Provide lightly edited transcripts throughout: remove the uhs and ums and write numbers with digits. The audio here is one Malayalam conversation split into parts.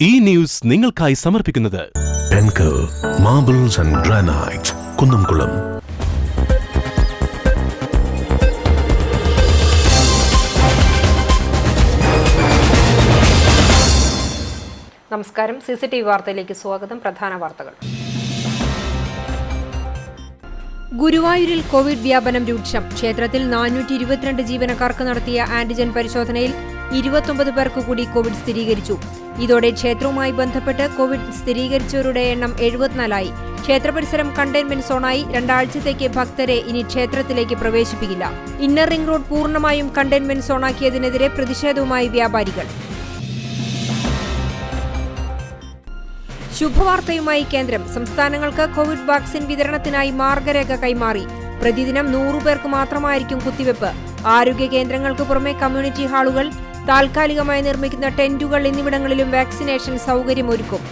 ഈ ന്യൂസ് നിങ്ങൾക്കായി സമർപ്പിക്കുന്നത് പെൻകൽ മാർബിൾസ് ആൻഡ് ഗ്രാനൈറ്റ്സ് കുന്നംകുളം. നമസ്കാരം. CCTV വാർത്തയിലേക്ക് സ്വാഗതം. പ്രധാന വാർത്തകൾ. ഗുരുവായൂരിൽ കോവിഡ് വ്യാപനം രൂക്ഷം. ക്ഷേത്രത്തിൽ 422 ജീവനക്കാർക്ക് നടത്തിയ ആന്റിജൻ പരിശോധനയിൽ 29 പേർക്ക് കൂടി കോവിഡ് സ്ഥിരീകരിച്ചു. ഇതോടെ ക്ഷേത്രവുമായി ബന്ധപ്പെട്ട് കോവിഡ് സ്ഥിരീകരിച്ചവരുടെ എണ്ണം 74ആയി. ക്ഷേത്രപരിസരം കണ്ടെയ്ൻമെന്റ് സോണായി. 2 ആഴ്ചത്തേക്ക് ഭക്തരെ ഇനി ക്ഷേത്രത്തിലേക്ക് പ്രവേശിപ്പിക്കില്ല. ഇന്നർ റിംഗ് റോഡ് പൂർണ്ണമായും കണ്ടെയ്ൻമെന്റ് സോണാക്കിയതിനെതിരെ പ്രതിഷേധവുമായി വ്യാപാരികൾ. ശുഭവാർത്തയുമായി കേന്ദ്രം. സംസ്ഥാനങ്ങൾക്ക് കോവിഡ് വാക്സിൻ വിതരണത്തിനായി മാർഗരേഖ കൈമാറി. പ്രതിദിനം 100 പേർക്ക് മാത്രമായിരിക്കും കുത്തിവെപ്പ്. ആരോഗ്യ കേന്ദ്രങ്ങൾക്ക് പുറമെ കമ്മ്യൂണിറ്റി ഹാളുകൾ, താൽക്കാലികമായി നിർമ്മിക്കുന്ന ടെന്റുകൾ എന്നിവിടങ്ങളിലും വാക്സിനേഷൻ സൗകര്യമൊരുക്കും.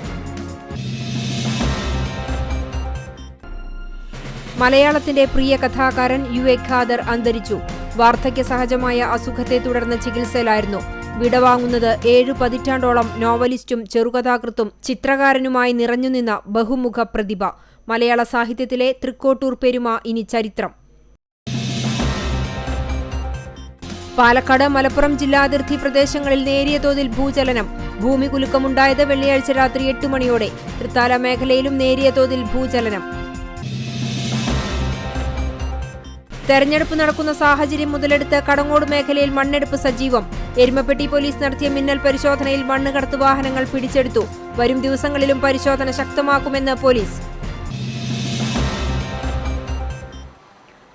മലയാളത്തിന്റെ പ്രിയ കഥാകാരൻ UA ഖാദർ അന്തരിച്ചു. വാർദ്ധക്യ സഹജമായ അസുഖത്തെ തുടർന്ന് ചികിത്സയിലായിരുന്നു. വിടവാങ്ങുന്നത് 7 പതിറ്റാണ്ടോളം നോവലിസ്റ്റും ചെറുകഥാകൃത്തും ചിത്രകാരനുമായി നിറഞ്ഞുനിന്ന ബഹുമുഖ പ്രതിഭ. മലയാള സാഹിത്യത്തിലെ തൃക്കോട്ടൂർ പെരുമ ഇനി ചരിത്രം. പാലക്കാട്, മലപ്പുറം ജില്ലാതിർത്തി പ്രദേശങ്ങളിൽ നേരിയ തോതിൽ ഭൂചലനം. ഭൂമി കുലുക്കമുണ്ടായത് വെള്ളിയാഴ്ച രാത്രി 8 മണിയോടെ. തൃത്താല മേഖലയിലും നേരിയ തോതിൽ ഭൂചലനം. തെരഞ്ഞെടുപ്പ് നടക്കുന്ന സാഹചര്യം മുതലെടുത്ത് കടങ്ങോട് മേഖലയിൽ മണ്ണെടുപ്പ് സജീവം. എരുമപ്പെട്ടി പോലീസ് നടത്തിയ മിന്നൽ പരിശോധനയിൽ മണ്ണ് കടത്ത് വാഹനങ്ങൾ പിടിച്ചെടുത്തു. വരും ദിവസങ്ങളിലും പരിശോധന ശക്തമാക്കുമെന്ന് പോലീസ്.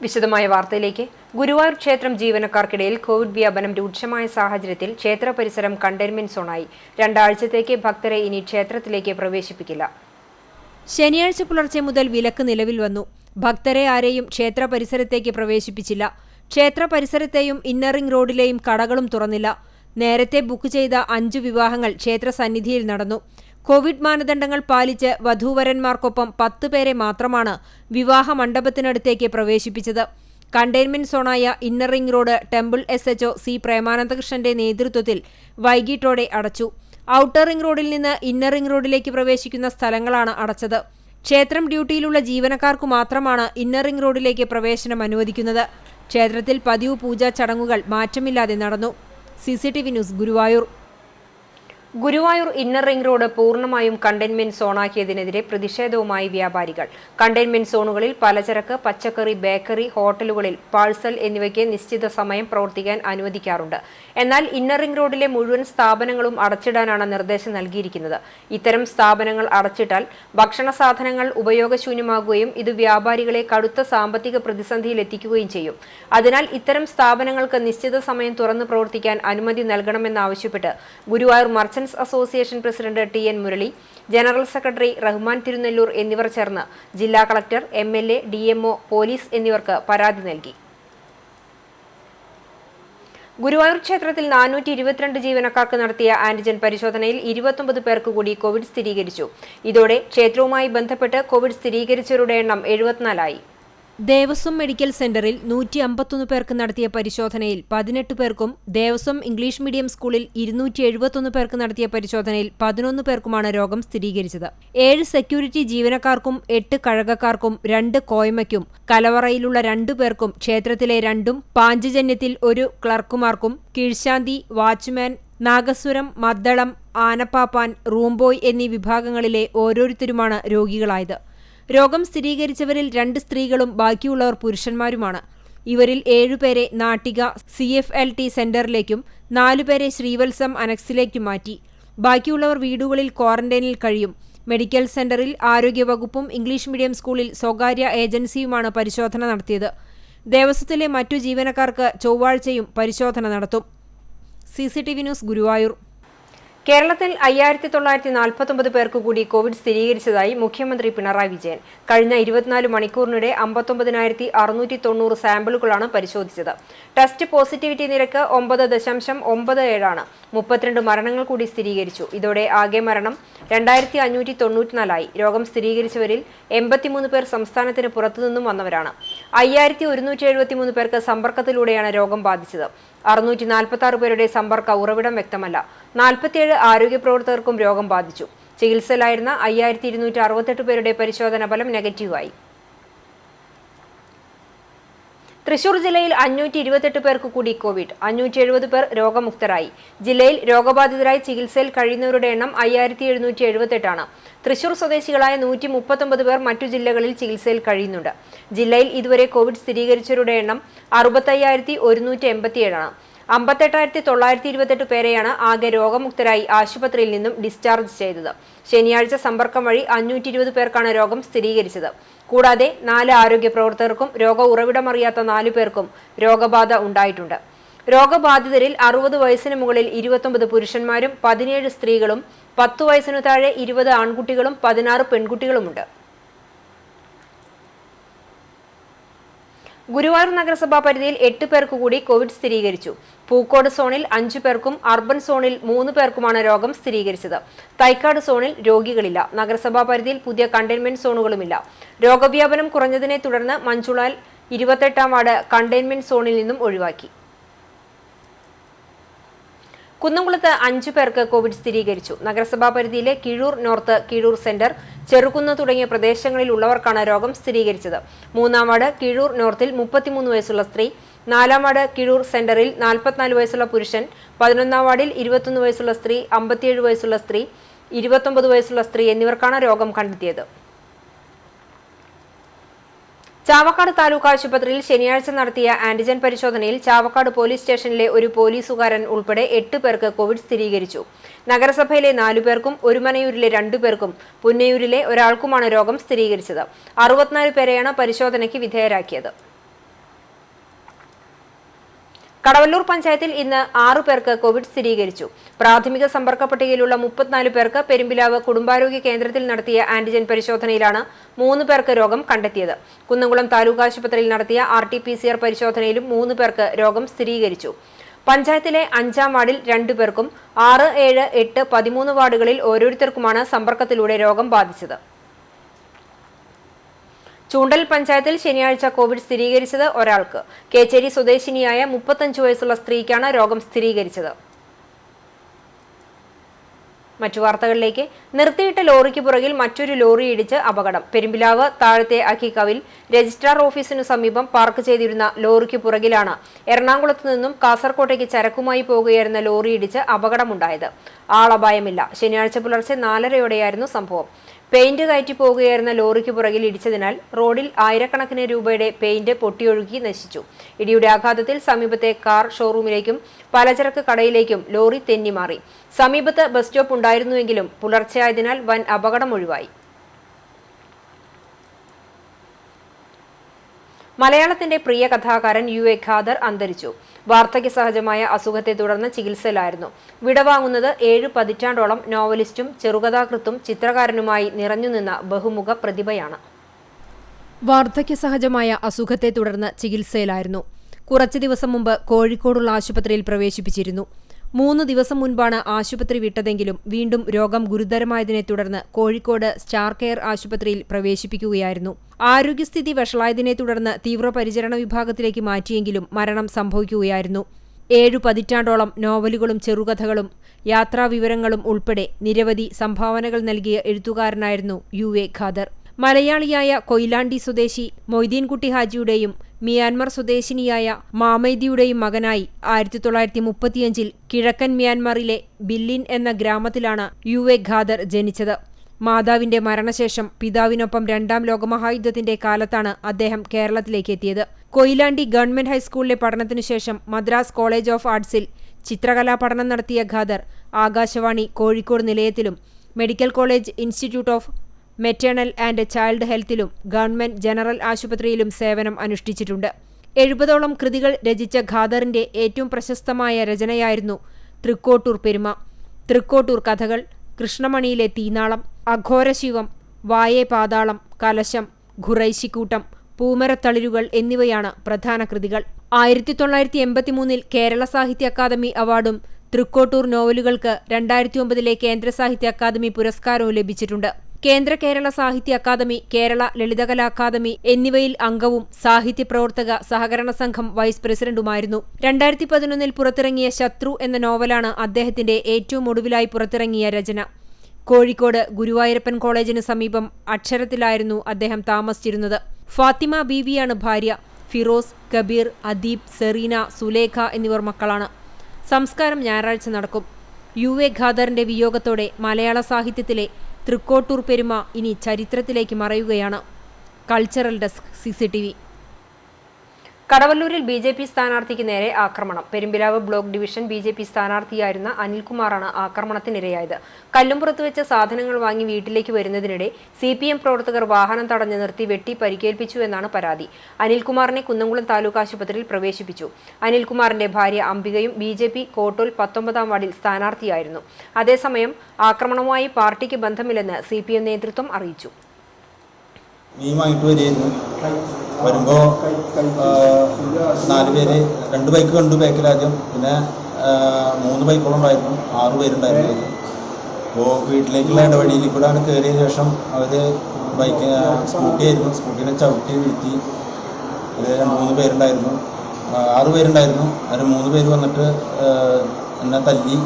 വിശദമായ വാർത്തയിലേക്ക്. ഗുരുവായൂർ ക്ഷേത്രം ജീവനക്കാർക്കിടയിൽ കോവിഡ് വ്യാപനം രൂക്ഷമായ സാഹചര്യത്തിൽ ക്ഷേത്ര പരിസരം കണ്ടെയ്ൻമെന്റ് സോണായി. 2 ആഴ്ചത്തേക്ക് ഭക്തരെ ഇനി ക്ഷേത്രത്തിലേക്ക് പ്രവേശിപ്പിക്കില്ല. ശനിയാഴ്ച പുലർച്ചെ മുതൽ വിലക്ക് നിലവിൽ വന്നു. ഭക്തരെ ആരെയും ക്ഷേത്ര പരിസരത്തേക്ക് പ്രവേശിപ്പിച്ചില്ല. ക്ഷേത്ര പരിസരത്തെയും ഇന്നർ റിംഗ് റോഡിലെയും കടകളും തുറന്നില്ല. നേരത്തെ ബുക്ക് ചെയ്ത 5 വിവാഹങ്ങൾ ക്ഷേത്ര സന്നിധിയിൽ നടന്നു. കോവിഡ് മാനദണ്ഡങ്ങൾ പാലിച്ച് വധൂവരന്മാർക്കൊപ്പം 10 പേരെ മാത്രമാണ് വിവാഹ മണ്ഡപത്തിനടുത്തേക്ക് പ്രവേശിപ്പിച്ചത്. കണ്ടെയ്ൻമെന്റ് സോണായ inner ring road temple SHO C പ്രേമാനന്ദകൃഷ്ണന്റെ നേതൃത്വത്തിൽ വൈകിട്ടോടെ അടച്ചു. ഔട്ടർ റിംഗ് റോഡിൽ നിന്ന് ഇന്നർ റിംഗ് റോഡിലേക്ക് പ്രവേശിക്കുന്ന സ്ഥലങ്ങളാണ് അടച്ചത്. ക്ഷേത്രം ഡ്യൂട്ടിയിലുള്ള ജീവനക്കാർക്കു മാത്രമാണ് ഇന്നർ റിംഗ് റോഡിലേക്ക് പ്രവേശനം അനുവദിക്കുന്നത്. ക്ഷേത്രത്തിൽ പതിവ് പൂജാ ചടങ്ങുകൾ മാറ്റമില്ലാതെ നടന്നു. CCTV news, Guruvayur. Guruvayur inner ring road പൂർണ്ണമായും കണ്ടെയ്ൻമെന്റ് സോണാക്കിയതിനെതിരെ പ്രതിഷേധവുമായി വ്യാപാരികൾ. കണ്ടെയ്ൻമെന്റ് സോണുകളിൽ പലചരക്ക്, പച്ചക്കറി, ബേക്കറി, ഹോട്ടലുകളിൽ പാഴ്സൽ എന്നിവയ്ക്ക് നിശ്ചിത സമയം പ്രവർത്തിക്കാൻ അനുവദിക്കാറുണ്ട്. എന്നാൽ ഇന്നർ റിംഗ് റോഡിലെ മുഴുവൻ സ്ഥാപനങ്ങളും അടച്ചിടാനാണ് നിർദ്ദേശം നൽകിയിരിക്കുന്നത്. ഇത്തരം സ്ഥാപനങ്ങൾ അടച്ചിട്ടാൽ ഭക്ഷണ സാധനങ്ങൾ ഉപയോഗശൂന്യമാകുകയും ഇത് വ്യാപാരികളെ കടുത്ത സാമ്പത്തിക പ്രതിസന്ധിയിലെത്തിക്കുകയും ചെയ്യും. അതിനാൽ ഇത്തരം സ്ഥാപനങ്ങൾക്ക് നിശ്ചിത സമയം തുറന്നു പ്രവർത്തിക്കാൻ അനുമതി നൽകണമെന്നാവശ്യപ്പെട്ട് Guruvayur merchant association president TN Murali, general secretary Rahman Thirunellur എന്നിവർ ചേർന്ന് ജില്ലാ കളക്ടർ, MLA, DMO, പോലീസ് എന്നിവർക്ക് പരാതി നൽകി. ഗുരുവായൂർ ക്ഷേത്രത്തിൽ 422 ജീവനക്കാർക്ക് നടത്തിയ ആന്റിജൻ പരിശോധനയിൽ 29 പേർക്ക് കൂടി കോവിഡ് സ്ഥിരീകരിച്ചു. ഇതോടെ ക്ഷേത്രവുമായി ബന്ധപ്പെട്ട് കോവിഡ് സ്ഥിരീകരിച്ചവരുടെ എണ്ണം 74ആയി. ദേവസ്വം മെഡിക്കൽ സെന്ററിൽ 151 പേർക്ക് നടത്തിയ പരിശോധനയിൽ 18 പേർക്കും, ദേവസ്വം ഇംഗ്ലീഷ് മീഡിയം സ്കൂളിൽ 271 പേർക്ക് നടത്തിയ പരിശോധനയിൽ 11 പേർക്കുമാണ് രോഗം സ്ഥിരീകരിച്ചത്. 7 സെക്യൂരിറ്റി ജീവനക്കാർക്കും 8 കഴകക്കാർക്കും 2 കോയ്മയ്ക്കും, കലവറയിലുള്ള 2 പേർക്കും, ക്ഷേത്രത്തിലെ 2, പാഞ്ചജന്യത്തിൽ 1 ക്ലർക്കുമാർക്കും, കീഴ്ശാന്തി, വാച്ച്മാൻ, നാഗസ്വരം, മദ്ദളം, ആനപ്പാപ്പാൻ, റൂംബോയ് എന്നീ വിഭാഗങ്ങളിലെ ഓരോരുത്തരുമാണ് രോഗികളായത്. രോഗം സ്ഥിരീകരിച്ചവരിൽ 2 സ്ത്രീകളും ബാക്കിയുള്ളവർ പുരുഷന്മാരുമാണ്. ഇവരിൽ 7 പേരെ നാട്ടിക CFLT സെന്ററിലേക്കും 4 പേരെ ശ്രീവത്സം അനക്സിലേക്കും മാറ്റി. ബാക്കിയുള്ളവർ വീടുകളിൽ ക്വാറന്റൈനിൽ കഴിയും. മെഡിക്കൽ സെന്ററിൽ ആരോഗ്യവകുപ്പും ഇംഗ്ലീഷ് മീഡിയം സ്കൂളിൽ സ്വകാര്യ ഏജൻസിയുമാണ് പരിശോധന നടത്തിയത്. ദേവസ്വത്തിലെ മറ്റു ജീവനക്കാർക്ക് ചൊവ്വാഴ്ചയും പരിശോധന നടത്തും. CCTV news, Guruvayur. കേരളത്തിൽ 5949 പേർക്ക് കൂടി കോവിഡ് സ്ഥിരീകരിച്ചതായി മുഖ്യമന്ത്രി പിണറായി വിജയൻ. കഴിഞ്ഞ 24 മണിക്കൂറിനിടെ 59,690 സാമ്പിളുകളാണ് പരിശോധിച്ചത്. ടെസ്റ്റ് പോസിറ്റിവിറ്റി നിരക്ക് 9.97 ആണ്. 32 മരണങ്ങൾ കൂടി സ്ഥിരീകരിച്ചു. ഇതോടെ ആകെ മരണം 2594ആയി. രോഗം സ്ഥിരീകരിച്ചവരിൽ 83 പേർ സംസ്ഥാനത്തിന് പുറത്തുനിന്നും വന്നവരാണ്. 5173 പേർക്ക് സമ്പർക്കത്തിലൂടെയാണ് രോഗം ബാധിച്ചത്. 646 പേരുടെ സമ്പർക്ക ഉറവിടം വ്യക്തമല്ല. 47 ആരോഗ്യ പ്രവർത്തകർക്കും രോഗം ബാധിച്ചു. ചികിത്സയിലായിരുന്ന 5268 പേരുടെ പരിശോധനാ ഫലം നെഗറ്റീവായി. തൃശൂർ ജില്ലയിൽ 528 പേർക്ക് കൂടി കോവിഡ്. 570 പേർ രോഗമുക്തരായി. ജില്ലയിൽ രോഗബാധിതരായി ചികിത്സയിൽ കഴിയുന്നവരുടെ എണ്ണം 5778 ആണ്. തൃശൂർ സ്വദേശികളായ 139 പേർ മറ്റു ജില്ലകളിൽ ചികിത്സയിൽ കഴിയുന്നുണ്ട്. ജില്ലയിൽ ഇതുവരെ കോവിഡ് സ്ഥിരീകരിച്ചവരുടെ എണ്ണം 65187 ആണ്. 58,928 പേരെയാണ് ആകെ രോഗമുക്തരായി ആശുപത്രിയിൽ നിന്നും ഡിസ്ചാർജ് ചെയ്തത്. ശനിയാഴ്ച സമ്പർക്കം വഴി 520 പേർക്കാണ് രോഗം സ്ഥിരീകരിച്ചത്. കൂടാതെ 4 ആരോഗ്യ പ്രവർത്തകർക്കും രോഗ ഉറവിടമറിയാത്ത 4 പേർക്കും രോഗബാധ ഉണ്ടായിട്ടുണ്ട്. രോഗബാധിതരിൽ 60 വയസ്സിന് മുകളിൽ 29 പുരുഷന്മാരും 17 സ്ത്രീകളും 10 വയസ്സിനു താഴെ 20 ആൺകുട്ടികളും 16 പെൺകുട്ടികളുമുണ്ട്. ഗുരുവായൂർ നഗരസഭാ പരിധിയിൽ 8 പേർക്ക് കൂടി കോവിഡ് സ്ഥിരീകരിച്ചു. പൂക്കോട് സോണിൽ 5 പേർക്കും അർബൻ സോണിൽ 3 പേർക്കുമാണ് രോഗം സ്ഥിരീകരിച്ചത്. തൈക്കാട് സോണിൽ രോഗികളില്ല. നഗരസഭാ പരിധിയിൽ പുതിയ കണ്ടെയ്ൻമെന്റ് സോണുകളുമില്ല. രോഗവ്യാപനം കുറഞ്ഞതിനെ തുടർന്ന് മഞ്ചുളാൽ 28-ാം വാർഡ് കണ്ടെയ്ൻമെന്റ് സോണിൽ നിന്നും ഒഴിവാക്കി. കുന്നംകുളത്ത് 5 പേർക്ക് കോവിഡ് സ്ഥിരീകരിച്ചു. നഗരസഭാ പരിധിയിലെ കിഴൂർ നോർത്ത്, കിഴൂർ സെന്റർ, ചെറുകുന്ന് തുടങ്ങിയ പ്രദേശങ്ങളിൽ ഉള്ളവർക്കാണ് രോഗം സ്ഥിരീകരിച്ചത്. 3-ാം വാർഡ് കിഴൂർ നോർത്തിൽ 33 വയസ്സുള്ള സ്ത്രീ, 4-ാം വാർഡ് കിഴൂർ സെന്ററിൽ 44 വയസ്സുള്ള പുരുഷൻ, 11-ാം വാർഡിൽ 21 വയസ്സുള്ള സ്ത്രീ, 57 വയസ്സുള്ള സ്ത്രീ, 29 വയസ്സുള്ള സ്ത്രീ എന്നിവർക്കാണ് രോഗം കണ്ടെത്തിയത്. ചാവക്കാട് താലൂക്ക് ആശുപത്രിയിൽ ശനിയാഴ്ച നടത്തിയ ആന്റിജൻ പരിശോധനയിൽ ചാവക്കാട് പോലീസ് സ്റ്റേഷനിലെ ഒരു പോലീസുകാരൻ ഉൾപ്പെടെ 8 പേർക്ക് കോവിഡ് സ്ഥിരീകരിച്ചു. നഗരസഭയിലെ 4 പേർക്കും ഒരുമനയൂരിലെ 2 പേർക്കും പുന്നയൂരിലെ ഒരാൾക്കുമാണ് രോഗം സ്ഥിരീകരിച്ചത്. 64 പേരെയാണ് പരിശോധനയ്ക്ക് വിധേയരാക്കിയത്. കടവല്ലൂർ പഞ്ചായത്തിൽ ഇന്ന് 6 പേർക്ക് കോവിഡ് സ്ഥിരീകരിച്ചു. പ്രാഥമിക സമ്പർക്ക പട്ടികയിലുള്ള 34 പേർക്ക് പെരുമ്പിലാവ് കുടുംബാരോഗ്യ കേന്ദ്രത്തിൽ നടത്തിയ ആന്റിജൻ പരിശോധനയിലാണ് 3 പേർക്ക് രോഗം കണ്ടെത്തിയത്. കുന്നംകുളം താലൂക്ക് ആശുപത്രിയിൽ നടത്തിയ RT-PCR പരിശോധനയിലും 3 പേർക്ക് രോഗം സ്ഥിരീകരിച്ചു. പഞ്ചായത്തിലെ 5-ാം വാർഡിൽ 2 പേർക്കും 6, 7, 8, 13 വാർഡുകളിൽ ഓരോരുത്തർക്കുമാണ് സമ്പർക്കത്തിലൂടെ രോഗം ബാധിച്ചത്. ചൂണ്ടൽ പഞ്ചായത്തിൽ ശനിയാഴ്ച കോവിഡ് സ്ഥിരീകരിച്ചത് ഒരാൾക്ക്. കേച്ചേരി സ്വദേശിനിയായ 35 വയസ്സുള്ള സ്ത്രീക്കാണ് രോഗം സ്ഥിരീകരിച്ചത്. മറ്റു വാർത്തകളിലേക്ക്. നിർത്തിയിട്ട ലോറിക്ക് പുറകിൽ മറ്റൊരു ലോറി ഇടിച്ച് അപകടം. പെരുമ്പിലാവ് താഴത്തെ അക്കിക്കവിൽ രജിസ്ട്രാർ ഓഫീസിനു സമീപം പാർക്ക് ചെയ്തിരുന്ന ലോറിക്ക് പുറകിലാണ് എറണാകുളത്ത് നിന്നും കാസർകോട്ടേക്ക് ചരക്കുമായി പോകുകയായിരുന്ന ലോറി ഇടിച്ച് അപകടമുണ്ടായത്. ആളപായമില്ല. ശനിയാഴ്ച പുലർച്ചെ 4:30-യോടെയായിരുന്നു സംഭവം. പെയിന്റ് കയറ്റി പോകുകയായിരുന്ന ലോറിക്ക് പുറകിൽ ഇടിച്ചതിനാൽ റോഡിൽ ആയിരക്കണക്കിന് രൂപയുടെ പെയിന്റ് പൊട്ടിയൊഴുകി നശിച്ചു. ഇടിയുടെ ആഘാതത്തിൽ സമീപത്തെ കാർ ഷോറൂമിലേക്കും പലചരക്ക് കടയിലേക്കും ലോറി തെന്നിമാറി. സമീപത്ത് ബസ് സ്റ്റോപ്പ് ഉണ്ടായിരുന്നുവെങ്കിലും പുലർച്ചെയായതിനാൽ വൻ അപകടം ഒഴിവായി. മലയാളത്തിന്റെ പ്രിയ കഥാകാരൻ UA ഖാദർ അന്തരിച്ചു. വാർദ്ധക്യ സഹജമായ അസുഖത്തെ തുടർന്ന് ചികിത്സയിലായിരുന്നു. വിടവാങ്ങുന്നത് 7 പതിറ്റാണ്ടോളം നോവലിസ്റ്റും ചെറുകഥാകൃത്തും ചിത്രകാരനുമായി നിറഞ്ഞുനിന്ന ബഹുമുഖ പ്രതിഭയാണ്. വാർദ്ധക്യ സഹജമായ അസുഖത്തെ തുടർന്ന് ചികിത്സയിലായിരുന്നു. കുറച്ചു ദിവസം മുമ്പ് കോഴിക്കോടുള്ള ആശുപത്രിയിൽ പ്രവേശിപ്പിച്ചിരുന്നു. 3 ദിവസം മുൻപാണ് ആശുപത്രി വിട്ടതെങ്കിലും വീണ്ടും രോഗം ഗുരുതരമായതിനെ തുടർന്ന് കോഴിക്കോട് സ്റ്റാർ കെയർ ആശുപത്രിയിൽ പ്രവേശിപ്പിക്കുകയായിരുന്നു. ആരോഗ്യസ്ഥിതി വഷളായതിനെ തുടർന്ന് തീവ്രപരിചരണ വിഭാഗത്തിലേക്ക് മാറ്റിയെങ്കിലും മരണം സംഭവിക്കുകയായിരുന്നു. 7 പതിറ്റാണ്ടോളം നോവലുകളും ചെറുകഥകളും യാത്രാവിവരങ്ങളും ഉൾപ്പെടെ നിരവധി സംഭാവനകൾ നൽകിയ എഴുത്തുകാരനായിരുന്നു UA ഖാദർ. മലയാളിയായ കൊയിലാണ്ടി സ്വദേശി മൊയ്തീൻകുട്ടി ഹാജിയുടെയും മ്യാൻമർ സ്വദേശിനിയായ മാമൈദിയുടെയും മകനായി 1935 കിഴക്കൻ മ്യാൻമറിലെ ബില്ലിൻ എന്ന ഗ്രാമത്തിലാണ് UA ഖാദർ ജനിച്ചത്. മാതാവിന്റെ മരണശേഷം പിതാവിനൊപ്പം 2-ാം ലോകമഹായുദ്ധത്തിന്റെ കാലത്താണ് അദ്ദേഹം കേരളത്തിലേക്ക് എത്തിയത്. കൊയിലാണ്ടി ഗവൺമെന്റ് ഹൈസ്കൂളിലെ പഠനത്തിനുശേഷം മദ്രാസ് കോളേജ് ഓഫ് ആർട്സിൽ ചിത്രകലാ പഠനം നടത്തിയ ഖാദർ ആകാശവാണി കോഴിക്കോട് നിലയത്തിലും medical college institute of maternal and child ഹെൽത്തിലും ഗവൺമെന്റ് ജനറൽ ആശുപത്രിയിലും സേവനം അനുഷ്ഠിച്ചിട്ടുണ്ട്. 70ഓളം കൃതികൾ രചിച്ച ഖാദറിന്റെ ഏറ്റവും പ്രശസ്തമായ രചനയായിരുന്നു തൃക്കോട്ടൂർ പെരുമ, തൃക്കോട്ടൂർ കഥകൾ, കൃഷ്ണമണിയിലെ തീനാളം, അഘോരശിവം, വായേ പാതാളം, കലശം, ഖുറൈശിക്കൂട്ടം, പൂമരത്തളിരുകൾ എന്നിവയാണ് പ്രധാന കൃതികൾ. 1983 കേരള സാഹിത്യ അക്കാദമി അവാർഡും തൃക്കോട്ടൂർ നോവലുകൾക്ക് 2009 കേന്ദ്ര സാഹിത്യ അക്കാദമി പുരസ്കാരവും ലഭിച്ചിട്ടുണ്ട്. കേന്ദ്ര കേരള സാഹിത്യ അക്കാദമി, കേരള ലളിതകലാ അക്കാദമി എന്നിവയിൽ അംഗവും സാഹിത്യപ്രവർത്തക സഹകരണ സംഘം വൈസ് പ്രസിഡന്റുമായിരുന്നു. 2011 പുറത്തിറങ്ങിയ ശത്രു എന്ന നോവലാണ് അദ്ദേഹത്തിന്റെ ഏറ്റവും ഒടുവിലായി പുറത്തിറങ്ങിയ രചന. കോഴിക്കോട് ഗുരുവായൂരപ്പൻ കോളേജിന് സമീപം അക്ഷരത്തിലായിരുന്നു അദ്ദേഹം താമസിച്ചിരുന്നത്. ഫാത്തിമ ബീവിയാണ് ഭാര്യ. ഫിറോസ്, കബീർ, അദീബ്, സെറീന, സുലേഖ എന്നിവർ മക്കളാണ്. സംസ്കാരം ഞായറാഴ്ച നടക്കും. UA ഖാദറിന്റെ വിയോഗത്തോടെ മലയാള സാഹിത്യത്തിലെ തൃക്കോട്ടൂർ പെരുമ ഇനി ചരിത്രത്തിലേക്ക് മറയുകയാണ്. Cultural desk, CCTV. കടവല്ലൂരിൽ BJP സ്ഥാനാർത്ഥിക്ക് നേരെ ആക്രമണം. പെരുമ്പിലാവ് ബ്ലോക്ക് ഡിവിഷൻ BJP സ്ഥാനാർത്ഥിയായിരുന്ന അനിൽകുമാറാണ് ആക്രമണത്തിനിരയായത്. കല്ലുംപുറത്ത് വെച്ച് സാധനങ്ങൾ വാങ്ങി വീട്ടിലേക്ക് വരുന്നതിനിടെ CPM പ്രവർത്തകർ വാഹനം തടഞ്ഞു നിർത്തി വെട്ടി പരിക്കേൽപ്പിച്ചു എന്നാണ് പരാതി. അനിൽകുമാറിനെ കുന്നംകുളം താലൂക്ക് ആശുപത്രിയിൽ പ്രവേശിപ്പിച്ചു. അനിൽകുമാറിന്റെ ഭാര്യ അംബികയും BJP കോട്ടൂൽ 19-ാം വാർഡിൽ സ്ഥാനാർത്ഥിയായിരുന്നു. അതേസമയം ആക്രമണവുമായി പാർട്ടിക്ക് ബന്ധമില്ലെന്ന് CPM നേതൃത്വം അറിയിച്ചു. വരുമ്പോൾ 4 പേര്, 2 ബൈക്ക് കണ്ടു ബാക്കിലാദ്യം, പിന്നെ 3 ബൈക്കോളം ഉണ്ടായിരുന്നു, 6 പേരുണ്ടായിരുന്നു. അപ്പോൾ വീട്ടിലേക്കുള്ള ഇടവഴിയിൽ കൂടെയാണ് കയറിയ ശേഷം അവർ സ്കൂട്ടി ആയിരുന്നു, സ്കൂട്ടീനെ ചവിട്ടി വീഴ്ത്തി. 2-3 പേരുണ്ടായിരുന്നു, 6 പേരുണ്ടായിരുന്നു. അതിൽ 3 പേര് വന്നിട്ട് എന്നെ തല്ലി.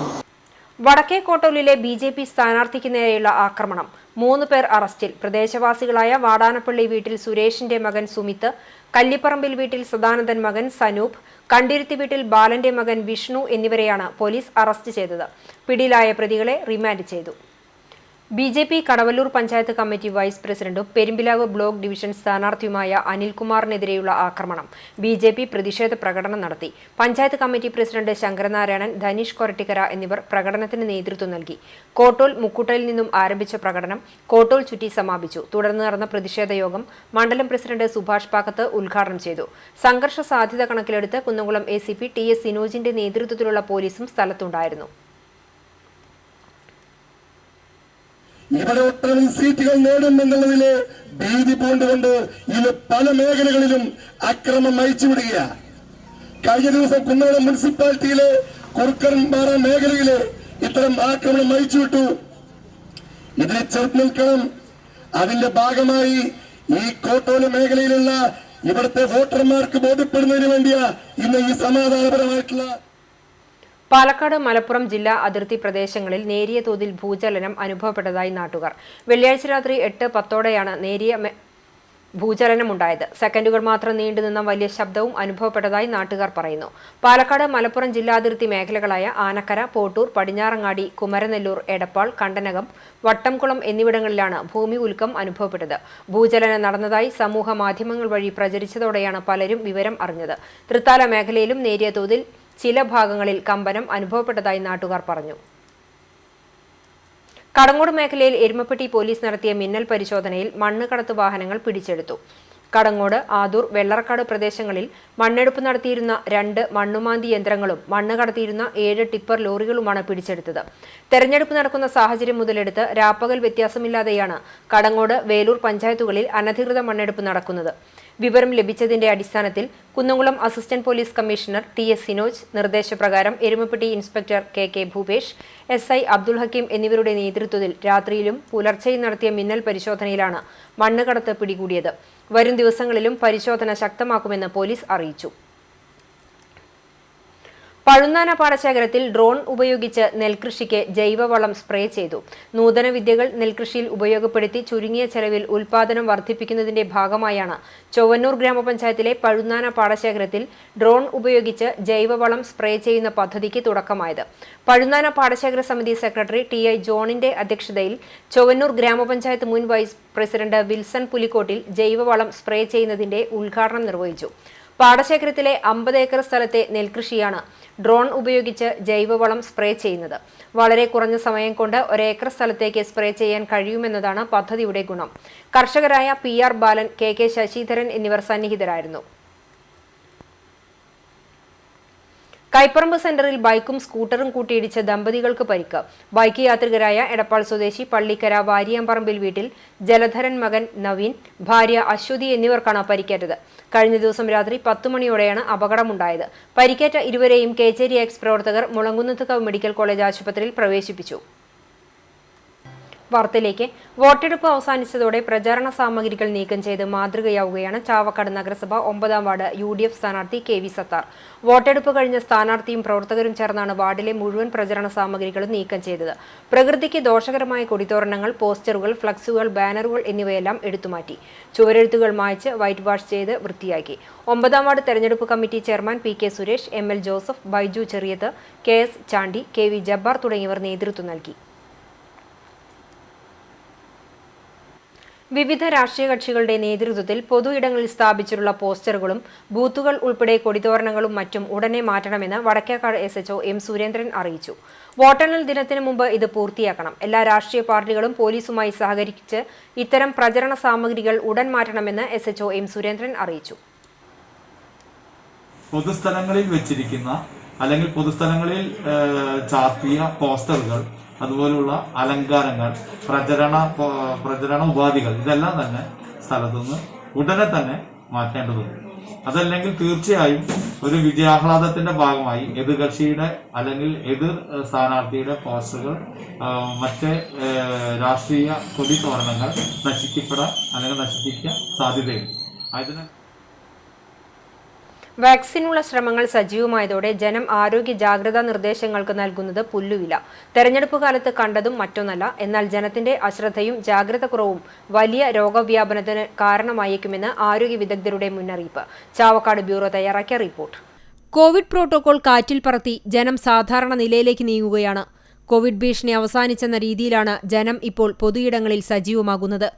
വടക്കേ കോട്ടൂലിലെ BJP സ്ഥാനാർത്ഥിക്ക് നേരെയുള്ള ആക്രമണം. 3 പേർ അറസ്റ്റിൽ. പ്രദേശവാസികളായ വാടാനപ്പള്ളി വീട്ടിൽ സുരേഷിന്റെ മകൻ സുമിത്ത്, കല്ലിപ്പറമ്പിൽ വീട്ടിൽ സദാനന്ദൻ മകൻ സനൂപ്, കണ്ടിരുത്തി വീട്ടിൽ ബാലന്റെ മകൻ വിഷ്ണു എന്നിവരെയാണ് പോലീസ് അറസ്റ്റ് ചെയ്തത്. പിടിയിലായ പ്രതികളെ റിമാൻഡ് ചെയ്തു. BJP Kadavallur panchayat committee vice പ്രസിഡന്റും പെരുമ്പിലാവ് ബ്ലോക്ക് ഡിവിഷൻ സ്ഥാനാർത്ഥിയുമായ അനിൽകുമാറിനെതിരെയുള്ള ആക്രമണം. BJP പ്രതിഷേധ പ്രകടനം നടത്തി. പഞ്ചായത്ത് കമ്മിറ്റി പ്രസിഡന്റ് ശങ്കരനാരായണൻ, ധനീഷ് കൊരട്ടിക്കര എന്നിവർ പ്രകടനത്തിന് നേതൃത്വം നൽകി. കോട്ടൂൽ മുക്കുട്ടയിൽ നിന്നും ആരംഭിച്ച പ്രകടനം കോട്ടൂൽ ചുറ്റി സമാപിച്ചു. തുടർന്ന് നടന്ന പ്രതിഷേധ യോഗം മണ്ഡലം പ്രസിഡന്റ് സുഭാഷ് പാക്കത്ത് ഉദ്ഘാടനം ചെയ്തു. സംഘർഷ സാധ്യത കണക്കിലെടുത്ത് കുന്നംകുളം ACP TS സിനോജിന്റെ നേതൃത്വത്തിലുള്ള പോലീസും സ്ഥലത്തുണ്ടായിരുന്നു. ഇവിടെ ഒട്ടനവധി സീറ്റുകൾ നേടുമെന്നുള്ളതിലെ ഭീതി പൂണ്ടുകൊണ്ട് ഇന്ന് പല മേഖലകളിലും അക്രമം അയച്ചുവിടുകയാണ്. കഴിഞ്ഞ ദിവസം കുന്നംകുളം മുനിസിപ്പാലിറ്റിയിലെ കുറുക്കൻപാറ മേഖലയിലെ ഇത്തരം ആക്രമണം അയച്ചുവിട്ടു. ഇതിനെ ചെറുത്ത് നിൽക്കണം. അതിന്റെ ഭാഗമായി ഈ കോട്ടോല മേഖലയിലുള്ള ഇവിടുത്തെ വോട്ടർമാർക്ക് ബോധ്യപ്പെടുന്നതിന് വേണ്ടിയാ ഇന്ന് ഈ സമാധാനപരമായിട്ടുള്ള. പാലക്കാട്, മലപ്പുറം ജില്ലാ അതിർത്തി പ്രദേശങ്ങളിൽ നേരിയ തോതിൽ ഭൂചലനം അനുഭവപ്പെട്ടതായി നാട്ടുകാർ. വെള്ളിയാഴ്ച രാത്രി 8:10ഓടെയാണ് നേരിയ ഭൂചലനമുണ്ടായത്. സെക്കൻഡുകൾ മാത്രം നീണ്ടുനിന്ന വലിയ ശബ്ദവും അനുഭവപ്പെട്ടതായി നാട്ടുകാർ പറയുന്നു. പാലക്കാട്, മലപ്പുറം ജില്ലാതിർത്തി മേഖലകളായ ആനക്കര, പോട്ടൂർ, പടിഞ്ഞാറങ്ങാടി, കുമരനെല്ലൂർ, എടപ്പാൾ, കണ്ടനകം, വട്ടംകുളം എന്നിവിടങ്ങളിലാണ് ഭൂമി ഉൽക്കം അനുഭവപ്പെട്ടത്. ഭൂചലനം നടന്നതായി സമൂഹ മാധ്യമങ്ങൾ വഴി പ്രചരിച്ചതോടെയാണ് പലരും വിവരം അറിഞ്ഞത്. തൃത്താല മേഖലയിലും നേരിയ തോതിൽ ചില ഭാഗങ്ങളിൽ കമ്പനം അനുഭവപ്പെട്ടതായി നാട്ടുകാർ പറഞ്ഞു. കടങ്ങോട് മേഖലയിൽ എരുമപ്പെട്ടി പോലീസ് നടത്തിയ മിന്നൽ പരിശോധനയിൽ മണ്ണ് കടത്ത് വാഹനങ്ങൾ പിടിച്ചെടുത്തു. കടങ്ങോട്, ആദൂർ, വെള്ളറക്കാട് പ്രദേശങ്ങളിൽ മണ്ണെടുപ്പ് നടത്തിയിരുന്ന 2 മണ്ണുമാന്തി യന്ത്രങ്ങളും മണ്ണ് കടത്തിയിരുന്ന 7 ടിപ്പർ ലോറികളുമാണ് പിടിച്ചെടുത്തത്. തെരഞ്ഞെടുപ്പ് നടക്കുന്ന സാഹചര്യം മുതലെടുത്ത് രാപ്പകൽ വ്യത്യാസമില്ലാതെയാണ് കടങ്ങോട്, വേലൂർ പഞ്ചായത്തുകളിൽ അനധികൃത മണ്ണെടുപ്പ് നടക്കുന്നത്. വിവരം ലഭിച്ചതിന്റെ അടിസ്ഥാനത്തിൽ Kunnamkulam assistant police commissioner TS Sinoj നിർദ്ദേശപ്രകാരം Erumappetty inspector KK Bhupesh, SI Abdul Hakeem എന്നിവരുടെ നേതൃത്വത്തിൽ രാത്രിയിലും പുലർച്ചെയും നടത്തിയ മിന്നൽ പരിശോധനയിലാണ് മണ്ണ് കടത്ത് പിടികൂടിയത്. വരും ദിവസങ്ങളിലും പരിശോധന ശക്തമാക്കുമെന്ന് പോലീസ് അറിയിച്ചു. പഴുന്നാന പാടശേഖരത്തിൽ ഡ്രോൺ ഉപയോഗിച്ച് നെൽകൃഷിക്ക് ജൈവവളം സ്പ്രേ ചെയ്തു. നൂതന വിദ്യകൾ നെൽകൃഷിയിൽ ഉപയോഗപ്പെടുത്തി ചുരുങ്ങിയ ചെലവിൽ ഉൽപാദനം വർദ്ധിപ്പിക്കുന്നതിന്റെ ഭാഗമായാണ് ചൊവ്വന്നൂർ ഗ്രാമപഞ്ചായത്തിലെ പഴുന്നാന പാടശേഖരത്തിൽ ഡ്രോൺ ഉപയോഗിച്ച് ജൈവവളം സ്പ്രേ ചെയ്യുന്ന പദ്ധതിക്ക് തുടക്കമായത്. പഴുന്നാന പാടശേഖര സമിതി സെക്രട്ടറി TI ജോണിന്റെ അധ്യക്ഷതയിൽ ചൊവ്വന്നൂർ ഗ്രാമപഞ്ചായത്ത് മുൻ വൈസ് പ്രസിഡന്റ് വിൽസൺ പുലിക്കോട്ടിൽ ജൈവവളം സ്പ്രേ ചെയ്യുന്നതിന്റെ ഉദ്ഘാടനം നിർവഹിച്ചു. പാടശേഖരത്തിലെ 50 ഏക്കർ സ്ഥലത്തെ നെൽകൃഷിയാണ് ഡ്രോൺ ഉപയോഗിച്ച് ജൈവവളം സ്പ്രേ ചെയ്യുന്നത്. വളരെ കുറഞ്ഞ സമയം കൊണ്ട് 1 ഏക്കർ സ്ഥലത്തേക്ക് സ്പ്രേ ചെയ്യാൻ കഴിയുമെന്നതാണ് പദ്ധതിയുടെ ഗുണം. കർഷകരായ PR ബാലൻ, KK ശശിധരൻ എന്നിവർ സന്നിഹിതരായിരുന്നു. കൈപ്പറമ്പ് സെന്ററിൽ ബൈക്കും സ്കൂട്ടറും കൂട്ടിയിടിച്ച് ദമ്പതികൾക്ക് പരിക്ക്. ബൈക്ക് യാത്രികരായ എടപ്പാൾ സ്വദേശി പള്ളിക്കര വാരിയാമ്പറമ്പിൽ വീട്ടിൽ ജലധരൻ മകൻ നവീൻ, ഭാര്യ അശ്വതി എന്നിവർക്കാണ് പരിക്കേറ്റത്. കഴിഞ്ഞ ദിവസം രാത്രി 10 മണിയോടെയാണ് അപകടമുണ്ടായത്. പരിക്കേറ്റ ഇരുവരെയും കേച്ചേരി എക്സ് പ്രവർത്തകർ മുളങ്കുന്നത്തുകാവ് മെഡിക്കൽ കോളേജ് ആശുപത്രിയിൽ പ്രവേശിപ്പിച്ചു. വാർത്തയിലേക്ക്. വോട്ടെടുപ്പ് അവസാനിച്ചതോടെ പ്രചാരണ സാമഗ്രികൾ നീക്കം ചെയ്ത് മാതൃകയാവുകയാണ് ചാവക്കാട് നഗരസഭ 9-ാം വാർഡ് UDF സ്ഥാനാർത്ഥി KV സത്താർ. വോട്ടെടുപ്പ് കഴിഞ്ഞ സ്ഥാനാർത്ഥിയും പ്രവർത്തകരും ചേർന്നാണ് വാർഡിലെ മുഴുവൻ പ്രചരണ സാമഗ്രികളും നീക്കം ചെയ്തത്. പ്രകൃതിക്ക് ദോഷകരമായ കൊടിത്തോരണങ്ങൾ, പോസ്റ്ററുകൾ, ഫ്ലക്സുകൾ, ബാനറുകൾ എന്നിവയെല്ലാം എടുത്തുമാറ്റി. ചുവരെഴുത്തുകൾ മായ്ച്ച് വൈറ്റ് വാഷ് ചെയ്ത് വൃത്തിയാക്കി. 9-ാം വാർഡ് തെരഞ്ഞെടുപ്പ് committee chairman PK Suresh, ML Joseph, Baiju Cheriyath, KS Chandy, KV Jabbar തുടങ്ങിയവർ നേതൃത്വം നൽകി. വിവിധ രാഷ്ട്രീയ കക്ഷികളുടെ നേതൃത്വത്തിൽ പൊതു ഇടങ്ങളിൽ സ്ഥാപിച്ചിട്ടുള്ള പോസ്റ്ററുകളും ബൂത്തുകൾ ഉൾപ്പെടെ കൊടിതോരണങ്ങളും മറ്റും ഉടനെ മാറ്റണമെന്ന് വടക്കേക്കാട് SHO M സുരേന്ദ്രൻ അറിയിച്ചു. വോട്ടെണ്ണൽ ദിനത്തിന് മുമ്പ് ഇത് പൂർത്തിയാക്കണം. എല്ലാ രാഷ്ട്രീയ പാർട്ടികളും പോലീസുമായി സഹകരിച്ച് ഇത്തരം പ്രചരണ സാമഗ്രികൾ ഉടൻ മാറ്റണമെന്ന് SHO M സുരേന്ദ്രൻ അറിയിച്ചു. പൊതുസ്ഥലങ്ങളിൽ വെച്ചിരിക്കുന്ന അല്ലെങ്കിൽ പൊതുസ്ഥലങ്ങളിൽ ചാർത്തിയ പോസ്റ്ററുകൾ, അതുപോലുള്ള അലങ്കാരങ്ങൾ, പ്രചരണ ഉപാധികൾ ഇതെല്ലാം തന്നെ സ്ഥലത്തുനിന്ന് ഉടനെ തന്നെ മാറ്റേണ്ടതുണ്ട്. അതല്ലെങ്കിൽ തീർച്ചയായും ഒരു വിജയാഹ്ലാദത്തിന്റെ ഭാഗമായി എതിർകക്ഷിയുടെ അല്ലെങ്കിൽ എതിർ സ്ഥാനാർത്ഥിയുടെ പോസ്റ്ററുകൾ, മറ്റ് രാഷ്ട്രീയ കൊടിതോരണങ്ങൾ നശിപ്പിക്കാൻ സാധ്യതയുണ്ട്. അതിന് വാക്സിനുള്ള ശ്രമങ്ങൾ സജീവമായതോടെ ജനം ആരോഗ്യ ജാഗ്രതാ നിർദ്ദേശങ്ങൾക്ക് നൽകുന്നത് പുല്ലുവില. തെരഞ്ഞെടുപ്പ് കാലത്ത് കണ്ടതും മറ്റൊന്നല്ല. എന്നാൽ ജനത്തിന്റെ അശ്രദ്ധയും ജാഗ്രത കുറവും വലിയ രോഗവ്യാപനത്തിന് കാരണമായേക്കുമെന്ന് ആരോഗ്യ വിദഗ്ധരുടെ മുന്നറിയിപ്പ്. ചാവക്കാട് ബ്യൂറോ തയ്യാറാക്കിയ റിപ്പോർട്ട്. കോവിഡ് പ്രോട്ടോകോൾ കാറ്റിൽ പറത്തി ജനം സാധാരണ നിലയിലേക്ക് നീങ്ങുകയാണ്. കോവിഡ് ഭീഷണി അവസാനിച്ചെന്ന രീതിയിലാണ് ജനം ഇപ്പോൾ പൊതുയിടങ്ങളിൽ സജീവമാകുന്നത്.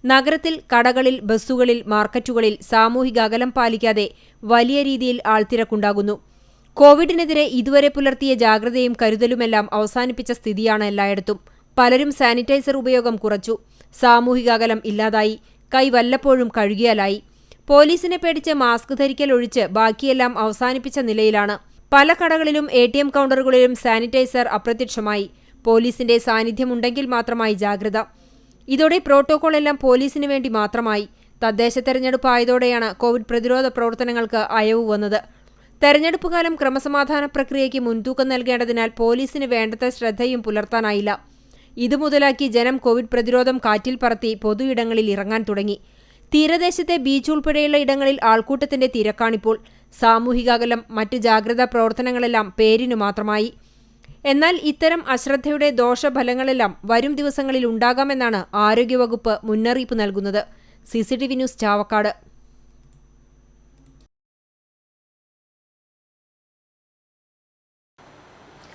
നഗരത്തിൽ കടകളിൽ, ബസ്സുകളിൽ, മാർക്കറ്റുകളിൽ സാമൂഹിക അകലം പാലിക്കാതെ വലിയ രീതിയിൽ ആൾത്തിരക്കുണ്ടാകുന്നു. കോവിഡിനെതിരെ ഇതുവരെ പുലർത്തിയ ജാഗ്രതയും കരുതലുമെല്ലാം അവസാനിപ്പിച്ച സ്ഥിതിയാണ് എല്ലായിടത്തും. പലരും സാനിറ്റൈസർ ഉപയോഗം കുറച്ചു. സാമൂഹിക അകലം ഇല്ലാതായി. കൈ വല്ലപ്പോഴും കഴുകിയാലായി. പോലീസിനെ പേടിച്ച് മാസ്ക് ധരിക്കൽ ഒഴിച്ച് ബാക്കിയെല്ലാം അവസാനിപ്പിച്ച നിലയിലാണ്. പല കടകളിലും ATM കൗണ്ടറുകളിലും സാനിറ്റൈസർ അപ്രത്യക്ഷമായി. പോലീസിന്റെ സാന്നിധ്യമുണ്ടെങ്കിൽ മാത്രമായി ജാഗ്രത. ഇതോടെ പ്രോട്ടോകോൾ എല്ലാം പോലീസിന് വേണ്ടി മാത്രമായി. തദ്ദേശ തെരഞ്ഞെടുപ്പ് ആയതോടെയാണ് കോവിഡ് പ്രതിരോധ പ്രവർത്തനങ്ങൾക്ക് അയവ് വന്നത്. തെരഞ്ഞെടുപ്പ് കാലം ക്രമസമാധാന പ്രക്രിയയ്ക്ക് മുൻതൂക്കം നൽകേണ്ടതിനാൽ പോലീസിന് വേണ്ടത്ര ശ്രദ്ധയും പുലർത്താനായില്ല. ഇതുമുതലാക്കി ജനം കോവിഡ് പ്രതിരോധം കാറ്റിൽ പറത്തി പൊതുയിടങ്ങളിൽ ഇറങ്ങാൻ തുടങ്ങി. തീരദേശത്തെ ബീച്ച് ഉൾപ്പെടെയുള്ള ഇടങ്ങളിൽ ആൾക്കൂട്ടത്തിന്റെ തിരക്കാണിപ്പോൾ. സാമൂഹിക അകലം, മറ്റ് ജാഗ്രതാ പ്രവർത്തനങ്ങളെല്ലാം പേരിനു മാത്രമായി. എന്നാൽ ഇത്തരം അശ്രദ്ധയുടെ ദോഷഫലങ്ങളെല്ലാം വരും ദിവസങ്ങളിൽ ഉണ്ടാകാമെന്നാണ് ആരോഗ്യവകുപ്പ് മുന്നറിയിപ്പ് നൽകുന്നത്. CCTV news Chavakkad.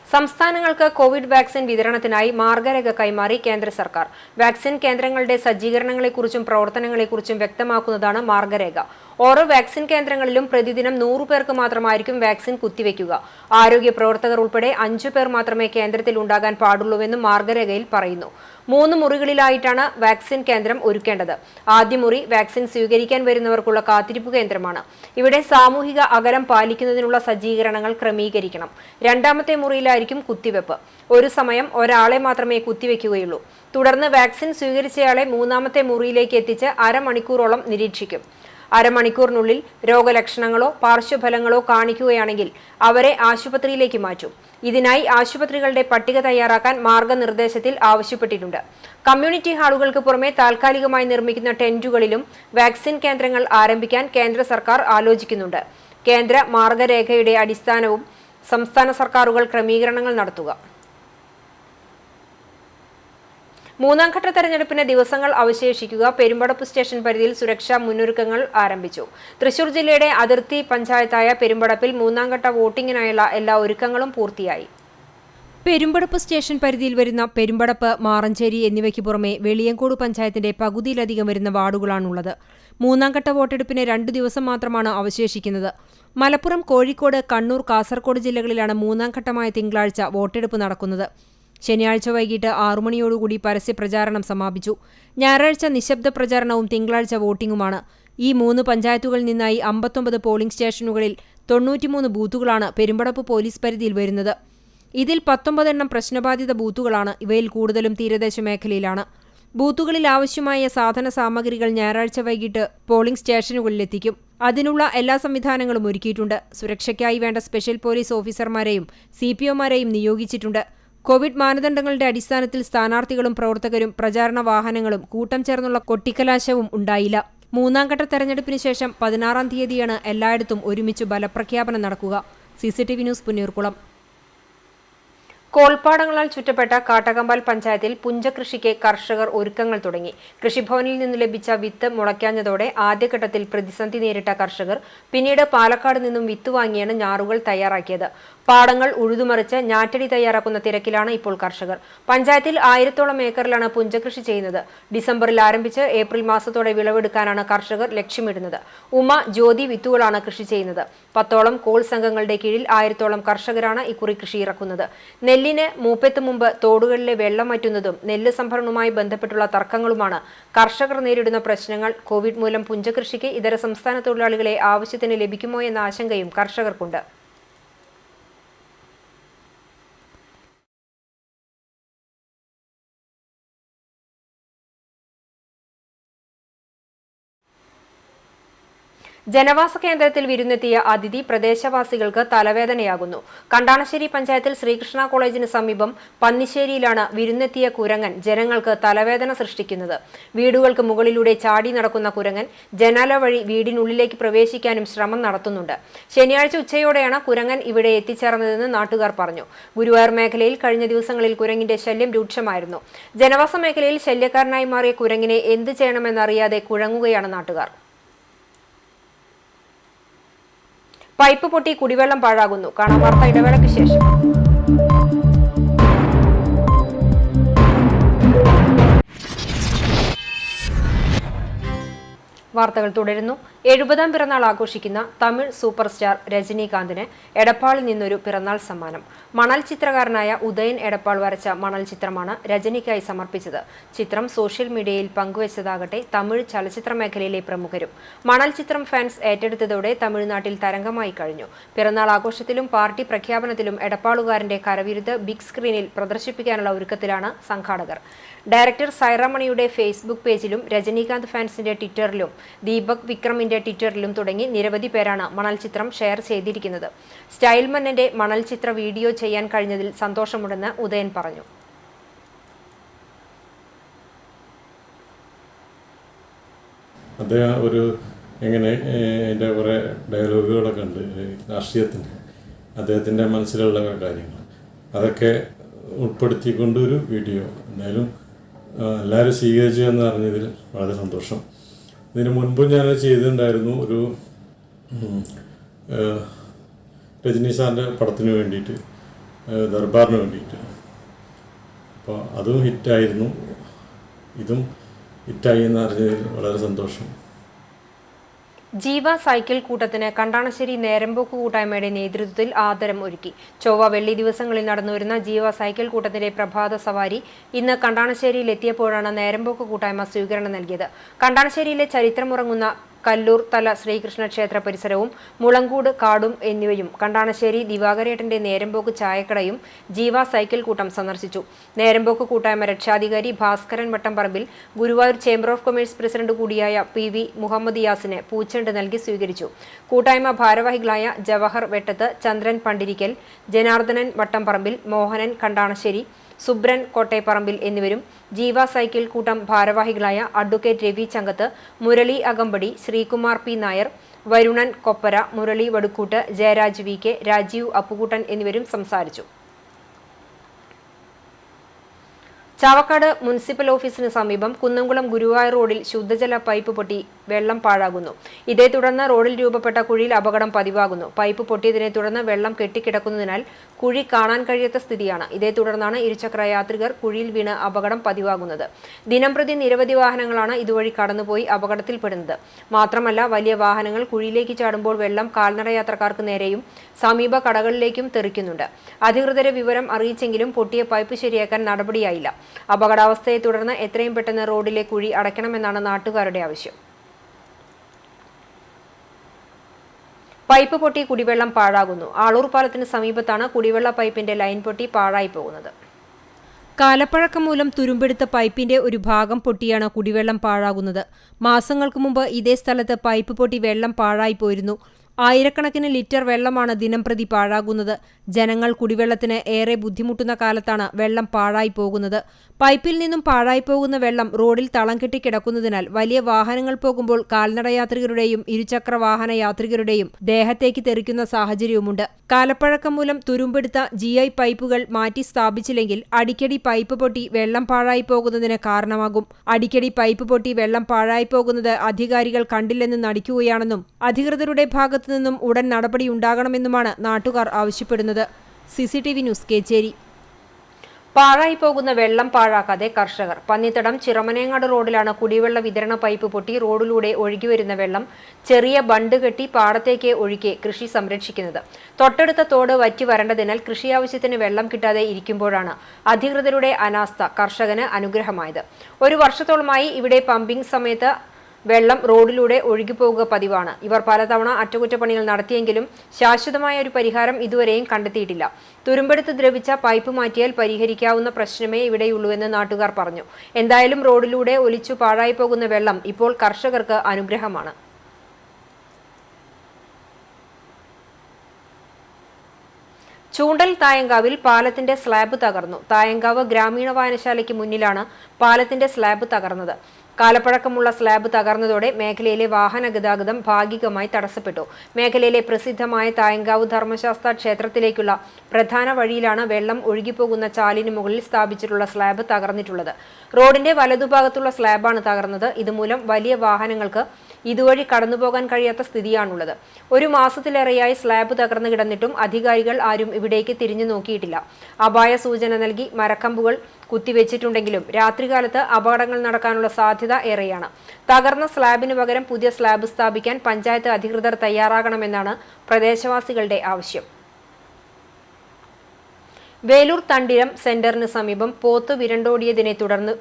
സംസ്ഥാനങ്ങൾക്ക് കോവിഡ് വാക്സിൻ വിതരണത്തിനായി മാർഗരേഖ കൈമാറി കേന്ദ്ര സർക്കാർ. വാക്സിൻ കേന്ദ്രങ്ങളുടെ സജ്ജീകരണങ്ങളെക്കുറിച്ചും പ്രവർത്തനങ്ങളെക്കുറിച്ചും വ്യക്തമാക്കുന്നതാണ് മാർഗരേഖ. ഓരോ വാക്സിൻ കേന്ദ്രങ്ങളിലും പ്രതിദിനം 100 പേർക്ക് മാത്രമായിരിക്കും വാക്സിൻ കുത്തിവെക്കുക. ആരോഗ്യ പ്രവർത്തകർ ഉൾപ്പെടെ 5 പേർ മാത്രമേ കേന്ദ്രത്തിൽ ഉണ്ടാകാൻ പാടുള്ളൂവെന്നും മാർഗരേഖയിൽ പറയുന്നു. 3 മുറികളിലായിട്ടാണ് വാക്സിൻ കേന്ദ്രം ഒരുക്കേണ്ടത്. ആദ്യ മുറി വാക്സിൻ സ്വീകരിക്കാൻ വരുന്നവർക്കുള്ള കാത്തിരിപ്പ് കേന്ദ്രമാണ്. ഇവിടെ സാമൂഹിക അകലം പാലിക്കുന്നതിനുള്ള സജ്ജീകരണങ്ങൾ ക്രമീകരിക്കണം. രണ്ടാമത്തെ മുറിയിലായിരിക്കും കുത്തിവെപ്പ്. ഒരു സമയം ഒരാളെ മാത്രമേ കുത്തിവെക്കുകയുള്ളൂ. തുടർന്ന് വാക്സിൻ സ്വീകരിച്ചയാളെ 3ാമത്തെ മുറിയിലേക്ക് എത്തിച്ച് അരമണിക്കൂറോളം നിരീക്ഷിക്കും. അരമണിക്കൂറിനുള്ളിൽ രോഗലക്ഷണങ്ങളോ പാർശ്വഫലങ്ങളോ കാണിക്കുകയാണെങ്കിൽ അവരെ ആശുപത്രിയിലേക്ക് മാറ്റും. ഇതിനായി ആശുപത്രികളുടെ പട്ടിക തയ്യാറാക്കാൻ മാർഗനിർദ്ദേശത്തിൽ ആവശ്യപ്പെട്ടിട്ടുണ്ട്. കമ്മ്യൂണിറ്റി ഹാളുകൾക്ക് പുറമെ താൽക്കാലികമായി നിർമ്മിക്കുന്ന ടെന്റുകളിലും വാക്സിൻ കേന്ദ്രങ്ങൾ ആരംഭിക്കാൻ കേന്ദ്ര സർക്കാർ ആലോചിക്കുന്നുണ്ട്. കേന്ദ്ര മാർഗരേഖയുടെ അടിസ്ഥാനവും സംസ്ഥാന സർക്കാരുകൾ ക്രമീകരണങ്ങൾ നടത്തുക. 3ാം ഘട്ട തെരഞ്ഞെടുപ്പിന് ദിവസങ്ങൾ അവശേഷിക്കുക. പെരുമ്പടപ്പ് സ്റ്റേഷൻ പരിധിയിൽ സുരക്ഷാ മുന്നൊരുക്കങ്ങൾ ആരംഭിച്ചു. തൃശൂർ ജില്ലയുടെ അതിർത്തി പഞ്ചായത്തായ പെരുമ്പടപ്പിൽ 3ാം ഘട്ട വോട്ടിംഗിനായുള്ള എല്ലാ ഒരുക്കങ്ങളും പൂർത്തിയായി. പെരുമ്പടപ്പ് സ്റ്റേഷൻ പരിധിയിൽ വരുന്ന പെരുമ്പടപ്പ്, മാറഞ്ചേരി എന്നിവയ്ക്ക് പുറമെ വെളിയങ്കോട് പഞ്ചായത്തിന്റെ പകുതിയിലധികം വരുന്ന വാർഡുകളാണുള്ളത്. 3ാം ഘട്ട വോട്ടെടുപ്പിന് 2 ദിവസം മാത്രമാണ് അവശേഷിക്കുന്നത്. മലപ്പുറം, കോഴിക്കോട്, കണ്ണൂർ, കാസർഗോഡ് ജില്ലകളിലാണ് 3ാം ഘട്ടമായ തിങ്കളാഴ്ച വോട്ടെടുപ്പ് നടക്കുന്നത്. ശനിയാഴ്ച വൈകിട്ട് 6 മണിയോടുകൂടി പരസ്യപ്രചാരണം സമാപിച്ചു. ഞായറാഴ്ച നിശബ്ദ പ്രചാരണവും തിങ്കളാഴ്ച വോട്ടിംഗുമാണ്. ഈ 3 പഞ്ചായത്തുകളിൽ നിന്നായി 59 പോളിംഗ് സ്റ്റേഷനുകളിൽ 93 ബൂത്തുകളാണ് പെരുമ്പടപ്പ് പോലീസ് പരിധിയിൽ വരുന്നത്. ഇതിൽ 19 എണ്ണം പ്രശ്നബാധിത ബൂത്തുകളാണ്. ഇവയിൽ കൂടുതലും തീരദേശ മേഖലയിലാണ്. ബൂത്തുകളിൽ ആവശ്യമായ സാധന സാമഗ്രികൾ ഞായറാഴ്ച വൈകിട്ട് പോളിംഗ് സ്റ്റേഷനുകളിലെത്തിക്കും. അതിനുള്ള എല്ലാ സംവിധാനങ്ങളും ഒരുക്കിയിട്ടുണ്ട്. സുരക്ഷയ്ക്കായി വേണ്ട സ്പെഷ്യൽ പോലീസ് ഓഫീസർമാരെയും CPOമാരെയും നിയോഗിച്ചിട്ടുണ്ട്. കോവിഡ് മാനദണ്ഡങ്ങളുടെ അടിസ്ഥാനത്തിൽ സ്ഥാനാർത്ഥികളും പ്രവർത്തകരും പ്രചാരണ വാഹനങ്ങളും കൂട്ടം ചേർന്നുള്ള കൊട്ടിക്കലാശവും ഉണ്ടായില്ല. മൂന്നാംഘട്ട തെരഞ്ഞെടുപ്പിന് ശേഷം 16-ാം തീയതിയാണ് എല്ലായിടത്തും ഒരുമിച്ച് ഫലപ്രഖ്യാപനം നടക്കുക. CCTV news Punnayurkulam. കോൾപ്പാടങ്ങളാൽ ചുറ്റപ്പെട്ട കാട്ടകമ്പാൽ പഞ്ചായത്തിൽ പുഞ്ചകൃഷിക്ക് കർഷകർ ഒരുക്കങ്ങൾ തുടങ്ങി. കൃഷിഭവനിൽ നിന്ന് ലഭിച്ച വിത്ത് മുളയ്ക്കാഞ്ഞതോടെ ആദ്യഘട്ടത്തിൽ പ്രതിസന്ധി നേരിട്ട കർഷകർ പിന്നീട് പാലക്കാട് നിന്നും വിത്ത് വാങ്ങിയാണ് ഞാറുകൾ തയ്യാറാക്കിയത്. പാടങ്ങൾ ഉഴുതുമറിച്ച് ഞാറ്റടി തയ്യാറാക്കുന്ന തിരക്കിലാണ് ഇപ്പോൾ കർഷകർ. പഞ്ചായത്തിൽ 1000-ഓളം ഏക്കറിലാണ് പുഞ്ചകൃഷി ചെയ്യുന്നത്. ഡിസംബറിൽ ആരംഭിച്ച് ഏപ്രിൽ മാസത്തോടെ വിളവെടുക്കാനാണ് കർഷകർ ലക്ഷ്യമിടുന്നത്. ഉമ, ജ്യോതി വിത്തുകളാണ് കൃഷി ചെയ്യുന്നത്. 10ഓളം കോൾ സംഘങ്ങളുടെ കീഴിൽ 1000-ഓളം കർഷകരാണ് ഇക്കുറി കൃഷി ഇറക്കുന്നത്. നെല്ലിന് മൂപ്പെത്തു മുമ്പ് തോടുകളിലെ വെള്ളം വറ്റുന്നതും നെല്ല് സംഭരണവുമായി ബന്ധപ്പെട്ടുള്ള തർക്കങ്ങളുമാണ് കർഷകർ നേരിടുന്ന പ്രശ്നങ്ങൾ. കോവിഡ് മൂലം പുഞ്ചകൃഷിക്ക് ഇതര സംസ്ഥാന തൊഴിലാളികളെ ആവശ്യത്തിന് ലഭിക്കുമോ എന്ന ആശങ്കയും കർഷകർക്കുണ്ട്. ജനവാസ കേന്ദ്രത്തിൽ വിരുന്നെത്തിയ അതിഥി പ്രദേശവാസികൾക്ക് തലവേദനയാകുന്നു. കണ്ടാണശ്ശേരി പഞ്ചായത്തിൽ ശ്രീകൃഷ്ണ കോളേജിന് സമീപം പന്നിശ്ശേരിയിലാണ് വിരുന്നെത്തിയ കുരങ്ങൻ ജനങ്ങൾക്ക് തലവേദന സൃഷ്ടിക്കുന്നത്. വീടുകൾക്ക് മുകളിലൂടെ ചാടി നടക്കുന്ന കുരങ്ങൻ ജനാല വഴി വീടിനുള്ളിലേക്ക് പ്രവേശിക്കാനും ശ്രമം നടത്തുന്നുണ്ട്. ശനിയാഴ്ച ഉച്ചയോടെയാണ് കുരങ്ങൻ ഇവിടെ എത്തിച്ചേർന്നതെന്ന് നാട്ടുകാർ പറഞ്ഞു. ഗുരുവായൂർ മേഖലയിൽ കഴിഞ്ഞ ദിവസങ്ങളിൽ കുരങ്ങിന്റെ ശല്യം രൂക്ഷമായിരുന്നു. ജനവാസ മേഖലയിൽ ശല്യക്കാരനായി മാറിയ കുരങ്ങിനെ എന്ത് ചെയ്യണമെന്നറിയാതെ കുഴങ്ങുകയാണ് നാട്ടുകാർ. പൈപ്പ് പൊട്ടി കുടിവെള്ളം പാഴാകുന്നു. കാണാം വാർത്ത ഇടവേളയ്ക്ക് ശേഷം. വാർത്തകൾ തുടരുന്നു. 70-ാം പിറന്നാൾ ആഘോഷിക്കുന്ന തമിഴ് സൂപ്പർ സ്റ്റാർ രജനീകാന്തിന് എടപ്പാളിൽ നിന്നൊരു പിറന്നാൾ സമ്മാനം. മണൽ ചിത്രകാരനായ ഉദയൻ എടപ്പാൾ വരച്ച മണൽ ചിത്രമാണ് രജനിക്കായി സമർപ്പിച്ചത്. ചിത്രം സോഷ്യൽ മീഡിയയിൽ പങ്കുവച്ചതാകട്ടെ തമിഴ് ചലച്ചിത്ര മേഖലയിലെ പ്രമുഖരും. മണൽ ചിത്രം ഫാൻസ് ഏറ്റെടുത്തതോടെ തമിഴ്നാട്ടിൽ തരംഗമായി കഴിഞ്ഞു. പിറന്നാൾ ആഘോഷത്തിലും പാർട്ടി പ്രഖ്യാപനത്തിലും എടപ്പാളുകാരന്റെ കരവിരുത് ബിഗ് സ്ക്രീനിൽ പ്രദർശിപ്പിക്കാനുള്ള ഒരുക്കത്തിലാണ് സംഘാടകർ. ഡയറക്ടർ സൈറമണിയുടെ ഫേസ്ബുക്ക് പേജിലും രജനീകാന്ത് ഫാൻസിന്റെ ട്വിറ്ററിലും ദീപക് വിക്രമിന്റെ ട്വിറ്ററിലും തുടങ്ങി നിരവധി പേരാണ് മണൽ ചിത്രം ഷെയർ ചെയ്തിരിക്കുന്നത്. സ്റ്റൈൽ മന്നന്റെ മണൽ ചിത്ര വീഡിയോ ചെയ്യാൻ കഴിഞ്ഞതിൽ സന്തോഷമുണ്ടെന്ന് ഉദയൻ പറഞ്ഞു. അദ്ദേഹം ഒരു എങ്ങനെ അതിൻ്റെ കുറേ ഡയലോഗുകളൊക്കെ ഉണ്ട് രാഷ്ട്രീയത്തിന്, അദ്ദേഹത്തിൻ്റെ മനസ്സിലുള്ള കാര്യങ്ങൾ അതൊക്കെ ഉൾപ്പെടുത്തിക്കൊണ്ടൊരു വീഡിയോ എന്തായാലും എല്ലാവരും സ്വീകരിച്ചു എന്ന് അറിഞ്ഞതിൽ വളരെ സന്തോഷം. ഇതിനു മുൻപും ഞാൻ ചെയ്തിട്ടുണ്ടായിരുന്നു ഒരു രജനി സാറിൻ്റെ പടത്തിന് വേണ്ടിയിട്ട്, ദർബാറിന് വേണ്ടിയിട്ട്. അപ്പോൾ അതും ഹിറ്റായിരുന്നു, ഇതും ഹിറ്റായി എന്ന് അറിഞ്ഞതിൽ വളരെ സന്തോഷം. ജീവ സൈക്കിൾ കൂട്ടത്തിന് കണ്ടാണശ്ശേരി നേരമ്പോക്ക് കൂട്ടായ്മയുടെ നേതൃത്വത്തിൽ ആദരം ഒരുക്കി. ചൊവ്വ വെള്ളി ദിവസങ്ങളിൽ നടന്നുവരുന്ന ജീവ സൈക്കിൾ കൂട്ടത്തിന്റെ പ്രഭാത സവാരി ഇന്ന് കണ്ടാണശ്ശേരിയിൽ എത്തിയപ്പോഴാണ് നേരമ്പോക്ക് കൂട്ടായ്മ സ്വീകരണം നൽകിയത്. കണ്ടാണശ്ശേരിയിലെ ചരിത്രമുറങ്ങുന്ന കല്ലൂർ തല ശ്രീകൃഷ്ണ ക്ഷേത്ര പരിസരവും മുളങ്കൂട് കാടും എന്നിവയും കണ്ടാണശ്ശേരി ദിവാകരേട്ടന്റെ നേരമ്പോക്ക് ചായക്കടയും ജീവ സൈക്കിൾ കൂട്ടം സന്ദർശിച്ചു. നേരമ്പോക്ക് കൂട്ടായ്മ രക്ഷാധികാരി Bhaskaran Vattamparambil Guruvayur chamber of commerce president കൂടിയായ PV മുഹമ്മദ് യാസിന് പൂച്ചെണ്ട് നൽകി സ്വീകരിച്ചു. കൂട്ടായ്മ ഭാരവാഹികളായ ജവഹർ വെട്ടത്ത്, ചന്ദ്രൻ പണ്ടിരിക്കൽ, ജനാർദ്ദനൻ വട്ടംപറമ്പിൽ, മോഹനൻ കണ്ടാണശ്ശേരി, സുബ്രൻ കോട്ടയപ്പറമ്പിൽ എന്നിവരും ജീവ സൈക്കിൾ കൂട്ടം ഭാരവാഹികളായ അഡ്വക്കേറ്റ് രവി ചങ്കത്ത്, മുരളി അകമ്പടി, ശ്രീകുമാർ P നായർ, വരുണൻ കൊപ്പര, മുരളി വടുക്കൂട്ട്, ജയരാജ് VK, രാജീവ് അപ്പുകൂട്ടൻ എന്നിവരും സംസാരിച്ചു. ചാവക്കാട് മുനിസിപ്പൽ ഓഫീസിന് സമീപം കുന്നംകുളം ഗുരുവായൂർ റോഡിൽ ശുദ്ധജല പൈപ്പ് പൊട്ടി വെള്ളം പാഴാകുന്നു. ഇതേ തുടർന്ന് റോഡിൽ രൂപപ്പെട്ട കുഴിയിൽ അപകടം പതിവാകുന്നു. പൈപ്പ് പൊട്ടിയതിനെ തുടർന്ന് വെള്ളം കെട്ടിക്കിടക്കുന്നതിനാൽ കുഴി കാണാൻ കഴിയാത്ത സ്ഥിതിയാണ്. ഇതേ തുടർന്നാണ് ഇരുചക്ര യാത്രികർ കുഴിയിൽ വീണ് അപകടം പതിവാകുന്നത്. ദിനംപ്രതി നിരവധി വാഹനങ്ങളാണ് ഇതുവഴി കടന്നുപോയി അപകടത്തിൽപ്പെടുന്നത്. മാത്രമല്ല വലിയ വാഹനങ്ങൾ കുഴിയിലേക്ക് ചാടുമ്പോൾ വെള്ളം കാൽനട യാത്രക്കാർക്ക് നേരെയും സമീപ കടകളിലേക്കും തെറിക്കുന്നുണ്ട്. അധികൃതരെ വിവരം അറിയിച്ചെങ്കിലും പൊട്ടിയ പൈപ്പ് ശരിയാക്കാൻ നടപടിയായില്ല. അപകടാവസ്ഥയെ തുടർന്ന് എത്രയും പെട്ടെന്ന് റോഡിലെ കുഴി അടയ്ക്കണമെന്നാണ് നാട്ടുകാരുടെ ആവശ്യം. പൈപ്പ് പൊട്ടി കുടിവെള്ളം പാഴാകുന്നു. ആളൂർ പാലത്തിന് സമീപത്താണ് കുടിവെള്ള പൈപ്പിന്റെ ലൈൻ പൊട്ടി പാഴായി പോകുന്നത്. കാലപ്പഴക്കം മൂലം തുരുമ്പെടുത്ത പൈപ്പിന്റെ ഒരു ഭാഗം പൊട്ടിയാണ് കുടിവെള്ളം പാഴാകുന്നത്. മാസങ്ങൾക്ക് മുമ്പ് ഇതേ സ്ഥലത്ത് പൈപ്പ് പൊട്ടി വെള്ളം പാഴായി പോയിരുന്നു. ആയിരക്കണക്കിന് ലിറ്റർ വെള്ളമാണ് ദിനംപ്രതി പാഴാകുന്നത്. ജനങ്ങൾ കുടിവെള്ളത്തിന് ഏറെ ബുദ്ധിമുട്ടുന്ന കാലത്താണ് വെള്ളം പാഴായി പോകുന്നത്. പൈപ്പിൽ നിന്നും പാഴായി പോകുന്ന വെള്ളം റോഡിൽ തളം കെട്ടി കിടക്കുന്നതിനാൽ വലിയ വാഹനങ്ങൾ പോകുമ്പോൾ കാൽനടയാത്രികരുടെയും ഇരുചക്ര വാഹന യാത്രികരുടെയും ദേഹത്തേക്ക് തെറിക്കുന്ന സാഹചര്യവുമുണ്ട്. കാലപ്പഴക്കം മൂലം തുരുമ്പെടുത്ത GI പൈപ്പുകൾ മാറ്റി സ്ഥാപിച്ചില്ലെങ്കിൽ അടിക്കടി പൈപ്പ് പൊട്ടി വെള്ളം പാഴായി പോകുന്നതിന് കാരണമാകും. അടിക്കടി പൈപ്പ് പൊട്ടി വെള്ളം പാഴായി പോകുന്നത് അധികാരികൾ കണ്ടില്ലെന്ന് നടിക്കുകയാണെന്നും അധികൃതരുടെ ഭാഗത്തുനിന്നും ഉടൻ നടപടിയുണ്ടാകണമെന്നുമാണ് നാട്ടുകാർ ആവശ്യപ്പെടുന്നത്. CCTV news Kechery. പാഴായി പോകുന്ന വെള്ളം പാഴാക്കാതെ കർഷകർ. പന്നിത്തടം ചിറമനേങ്ങാട് റോഡിലാണ് കുടിവെള്ള വിതരണ പൈപ്പ് പൊട്ടി റോഡിലൂടെ ഒഴുകിവരുന്ന വെള്ളം ചെറിയ ബണ്ട് കെട്ടി പാടത്തേക്ക് ഒഴുക്കി കൃഷി സംരക്ഷിക്കുന്നത്. തൊട്ടടുത്ത തോട് വറ്റി വരേണ്ടതിനാൽ കൃഷി ആവശ്യത്തിന് വെള്ളം കിട്ടാതെ ഇരിക്കുമ്പോഴാണ് അധികൃതരുടെ അനാസ്ഥ കർഷകന് അനുഗ്രഹമായത്. ഒരു വർഷത്തോളമായി ഇവിടെ പമ്പിംഗ് സമയത്ത് വെള്ളം റോഡിലൂടെ ഒഴുകിപ്പോകുക പതിവാണ്. ഇവർ പലതവണ അറ്റകുറ്റപ്പണികൾ നടത്തിയെങ്കിലും ശാശ്വതമായ ഒരു പരിഹാരം ഇതുവരെയും കണ്ടെത്തിയിട്ടില്ല. തുരുമ്പെടുത്ത് ദ്രവിച്ച പൈപ്പ് മാറ്റിയാൽ പരിഹരിക്കാവുന്ന പ്രശ്നമേ ഇവിടെയുള്ളൂവെന്ന് നാട്ടുകാർ പറഞ്ഞു. എന്തായാലും റോഡിലൂടെ ഒലിച്ചു പാഴായി പോകുന്ന വെള്ളം ഇപ്പോൾ കർഷകർക്ക് അനുഗ്രഹമാണ്. ചൂണ്ടൽ തായങ്കാവിൽ പാലത്തിന്റെ സ്ലാബ് തകർന്നു. തായങ്കാവ് ഗ്രാമീണ വായനശാലയ്ക്ക് മുന്നിലാണ് പാലത്തിന്റെ സ്ലാബ് തകർന്നത്. കാലപ്പഴക്കമുള്ള സ്ലാബ് തകർന്നതോടെ മേഖലയിലെ വാഹന ഗതാഗതം ഭാഗികമായി തടസ്സപ്പെട്ടു. മേഖലയിലെ പ്രസിദ്ധമായ തായങ്കാവ് ധർമ്മശാസ്ത്ര ക്ഷേത്രത്തിലേക്കുള്ള പ്രധാന വഴിയിലാണ് വെള്ളം ഒഴുകിപ്പോകുന്ന ചാലിന് മുകളിൽ സ്ഥാപിച്ചിട്ടുള്ള സ്ലാബ് തകർന്നിട്ടുള്ളത്. റോഡിന്റെ വലതുഭാഗത്തുള്ള സ്ലാബാണ് തകർന്നത്. ഇതുമൂലം വലിയ വാഹനങ്ങൾക്ക് ഇതുവഴി കടന്നുപോകാൻ കഴിയാത്ത സ്ഥിതിയാണുള്ളത്. ഒരു മാസത്തിലേറെയായി സ്ലാബ് തകർന്നു കിടന്നിട്ടും അധികാരികൾ ആരും ഇവിടേക്ക് തിരിഞ്ഞു നോക്കിയിട്ടില്ല. അപായ സൂചന നൽകി മരക്കമ്പുകൾ കുത്തിവെച്ചിട്ടുണ്ടെങ്കിലും രാത്രികാലത്ത് അപകടങ്ങൾ നടക്കാനുള്ള സാധ്യത ഏറെയാണ്. തകർന്ന സ്ലാബിന് പകരം പുതിയ സ്ലാബ് സ്ഥാപിക്കാൻ പഞ്ചായത്ത് അധികൃതർ തയ്യാറാകണമെന്നാണ് പ്രദേശവാസികളുടെ ആവശ്യം. വേലൂർ തണ്ടിരം സെന്ററിന് സമീപം പോത്ത് വിരണ്ടോടിയതിനെ തുടർന്ന്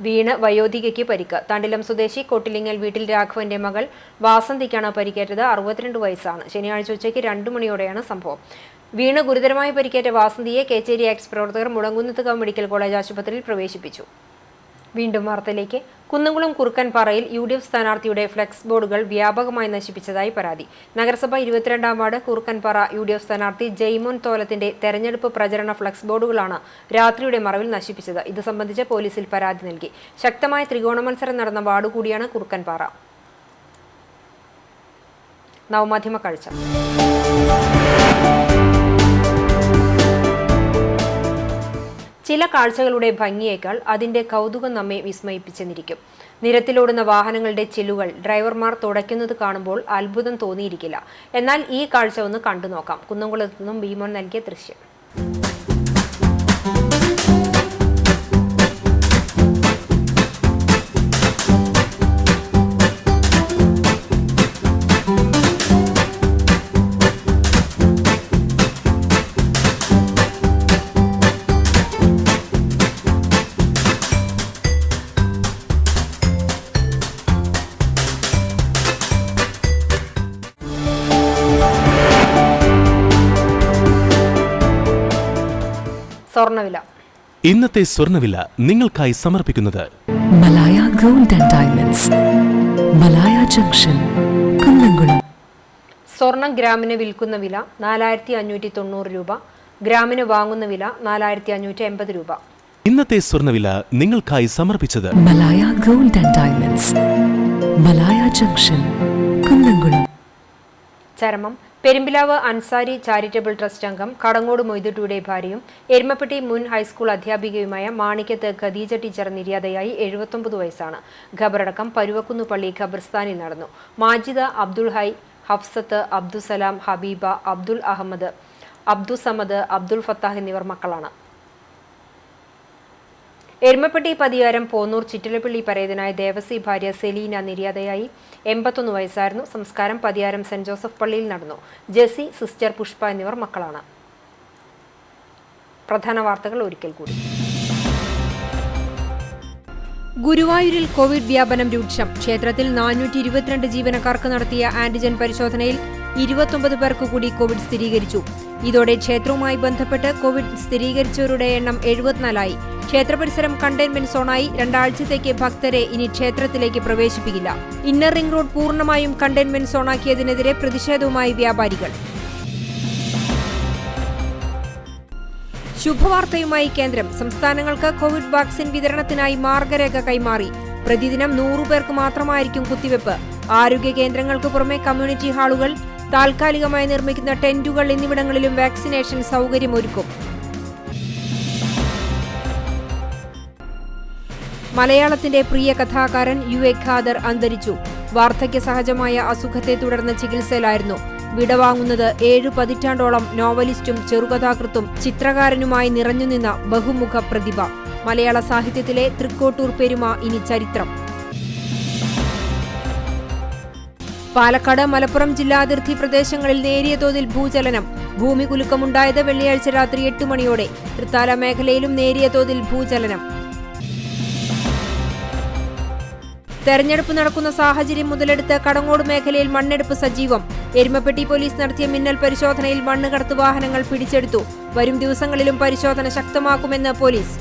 വീണ് വയോധികയ്ക്ക് പരിക്ക്. തണ്ടിലം സ്വദേശി കൊട്ടിലിങ്ങൽ വീട്ടിൽ രാഘവന്റെ മകൾ വാസന്തിക്കാണ് പരിക്കേറ്റത്. 62 വയസ്സാണ്. ശനിയാഴ്ച ഉച്ചയ്ക്ക് 2 മണിയോടെയാണ് സംഭവം. വീണ് ഗുരുതരമായി പരിക്കേറ്റ വാസന്തിയെ കേച്ചേരി എക്സ് പ്രവർത്തകർ മുടങ്കുന്നത്ത് മെഡിക്കൽ കോളേജ് ആശുപത്രിയിൽ പ്രവേശിപ്പിച്ചു. വീണ്ടും വാർത്തയിലേക്ക്. കുന്നംകുളം കുറുക്കൻപാറയിൽ UDF സ്ഥാനാർത്ഥിയുടെ ഫ്ലെക്സ് ബോർഡുകൾ വ്യാപകമായി നശിപ്പിച്ചതായി പരാതി. നഗരസഭ 22-ാം വാർഡ് കുറുക്കൻപാറ UDF സ്ഥാനാർത്ഥി ജയ്മോൻ തോലത്തിന്റെ തെരഞ്ഞെടുപ്പ് പ്രചരണ ഫ്ലെക്സ് ബോർഡുകളാണ് രാത്രിയുടെ മറവിൽ നശിപ്പിച്ചത്. ഇത് സംബന്ധിച്ച് പോലീസിൽ പരാതി നൽകി. ശക്തമായ ത്രികോണ മത്സരം നടന്ന വാർഡ് കൂടിയാണ് കുറുക്കൻപാറ. നവമാധ്യമ കാഴ്ച. ചില കാഴ്ചകളുടെ ഭംഗിയേക്കാൾ അതിന്റെ കൗതുകം നമ്മെ വിസ്മയിപ്പിച്ചെന്നിരിക്കും. നിരത്തിലോടുന്ന വാഹനങ്ങളുടെ ചില്ലുകൾ ഡ്രൈവർമാർ തുടയ്ക്കുന്നത് കാണുമ്പോൾ അത്ഭുതം തോന്നിയിരിക്കില്ല. എന്നാൽ ഈ കാഴ്ച ഒന്ന് കണ്ടു നോക്കാം. കുന്നംകുളത്തു നിന്നും ബീമോൻ നൽകിയ ദൃശ്യം. സ്വർണ്ണവില. ഇന്നത്തെ സ്വർണ്ണവില നിങ്ങൾക്കായി സമർപ്പിക്കുന്നത് Malaya gold and diamonds, Malaya junction, Kunnamkulam. സ്വർണം ഗ്രാമിന് വിൽക്കുന്ന വില 4590 രൂപ. ഗ്രാമിന് വാങ്ങുന്ന വില 4580 രൂപ. ഇന്നത്തെ സ്വർണ്ണവില നിങ്ങൾക്കായി സമർപ്പിച്ചത് Malaya gold and diamonds, Malaya junction, Kunnamkulam. ചരമം. പെരുമ്പിലാവ് അൻസാരി ചാരിറ്റബിൾ ട്രസ്റ്റ് അംഗം കടങ്ങോട് മൊയ്തുട്ടിയുടെ ഭാര്യയും എരുമപ്പെട്ടി മുൻ ഹൈസ്കൂൾ അധ്യാപികയുമായ മാണിക്കത്ത് ഖദീജ ടീച്ചർ നിര്യാതയായി 79 വയസ്സാണ്. ഖബറടക്കം പരുവക്കുന്ന് പള്ളി ഖബർസ്ഥാനിൽ നടന്നു. മാജിദ, അബ്ദുൽ ഹൈ, ഹഫ്സത്ത്, അബ്ദുസലാം, ഹബീബ, അബ്ദുൽ അഹമ്മദ്, അബ്ദുസമദ്, അബ്ദുൽ ഫത്താഹ് എന്നിവർ മക്കളാണ്. എരുമപ്പെട്ടി പതിയാരം പോന്നൂർ ചിറ്റിലപ്പള്ളി പരേതനായ ദേവസി ഭാര്യ സെലീന നിര്യാതയായി 81 വയസ്സായിരുന്നു. സംസ്കാരം പതിയാരം സെന്റ് ജോസഫ് പള്ളിയിൽ നടന്നു. ജെസി, സിസ്റ്റർ പുഷ്പ എന്നിവർ മക്കളാണ്. പ്രധാന വാർത്തകൾ ഒരിക്കൽ കൂടി. ഗുരുവായൂരിൽ കോവിഡ് വ്യാപനം രൂക്ഷം. ക്ഷേത്രത്തിൽ 422 ജീവനക്കാർക്ക് നടത്തിയ ആന്റിജൻ പരിശോധനയിൽ 29 പേർക്ക് കൂടി കോവിഡ് സ്ഥിരീകരിച്ചു. ഇതോടെ ക്ഷേത്രവുമായി ബന്ധപ്പെട്ട് കോവിഡ് സ്ഥിരീകരിച്ചവരുടെ എണ്ണം 74ആയി. ക്ഷേത്രപരിസരം കണ്ടെയ്ൻമെന്റ് സോണായി. 2 ആഴ്ചത്തേക്ക് ഭക്തരെ ഇനി ക്ഷേത്രത്തിലേക്ക് പ്രവേശിപ്പിക്കില്ല. ഇന്നർ റിംഗ് റോഡ് പൂർണ്ണമായും കണ്ടെയ്ൻമെന്റ് സോണാക്കിയതിനെതിരെ പ്രതിഷേധവുമായി വ്യാപാരികൾ. ശുഭവാർത്തയുമായി കേന്ദ്രം. സംസ്ഥാനങ്ങൾക്ക് കോവിഡ് വാക്സിൻ വിതരണത്തിനായി മാർഗരേഖ കൈമാറി. പ്രതിദിനം 100 പേർക്ക് മാത്രമായിരിക്കും കുത്തിവെപ്പ്. ആരോഗ്യ കേന്ദ്രങ്ങൾക്ക് പുറമെ കമ്മ്യൂണിറ്റി ഹാളുകൾ, താൽക്കാലികമായി നിർമ്മിക്കുന്ന ടെന്റുകൾ എന്നിവിടങ്ങളിലും വാക്സിനേഷൻ സൗകര്യമൊരുക്കും. മലയാളത്തിന്റെ പ്രിയ കഥാകാരൻ UA ഖാദർ അന്തരിച്ചു. വാർദ്ധക്യ സഹജമായ അസുഖത്തെ തുടർന്ന് ചികിത്സയിലായിരുന്നു. വിടവാങ്ങുന്നത് 7 പതിറ്റാണ്ടോളം നോവലിസ്റ്റും ചെറുകഥാകൃത്തും ചിത്രകാരനുമായി നിറഞ്ഞുനിന്ന ബഹുമുഖ പ്രതിഭ. മലയാള സാഹിത്യത്തിലെ തൃക്കോട്ടൂർ പെരുമ ഇനി ചരിത്രം. പാലക്കാട്, മലപ്പുറം ജില്ലാതിർത്തി പ്രദേശങ്ങളിൽ നേരിയ തോതിൽ ഭൂചലനം. ഭൂമി കുലുക്കമുണ്ടായത് വെള്ളിയാഴ്ച രാത്രി 8 മണിയോടെ. തൃത്താല മേഖലയിലും നേരിയ തോതിൽ ഭൂചലനം. തെരഞ്ഞെടുപ്പ് നടക്കുന്ന സാഹചര്യം മുതലെടുത്ത് കടങ്ങോട് മേഖലയിൽ മണ്ണെടുപ്പ് സജീവം. എരുമപ്പെട്ടി പോലീസ് നടത്തിയ മിന്നൽ പരിശോധനയിൽ മണ്ണ് കടത്ത് വാഹനങ്ങൾ പിടിച്ചെടുത്തു. വരും ദിവസങ്ങളിലും പരിശോധന ശക്തമാക്കുമെന്ന് പോലീസ്.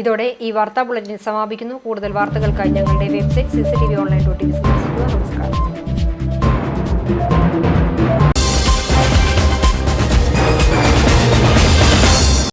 ഇതോടെ ഈ വാർത്താ ബുള്ളറ്റിൻ സമാപിക്കുന്നു. കൂടുതൽ വാർത്തകൾക്കായി ഞങ്ങളുടെ വെബ്സൈറ്റ് CCTV online.tv സന്ദർശിക്കുക. നമസ്കാരം.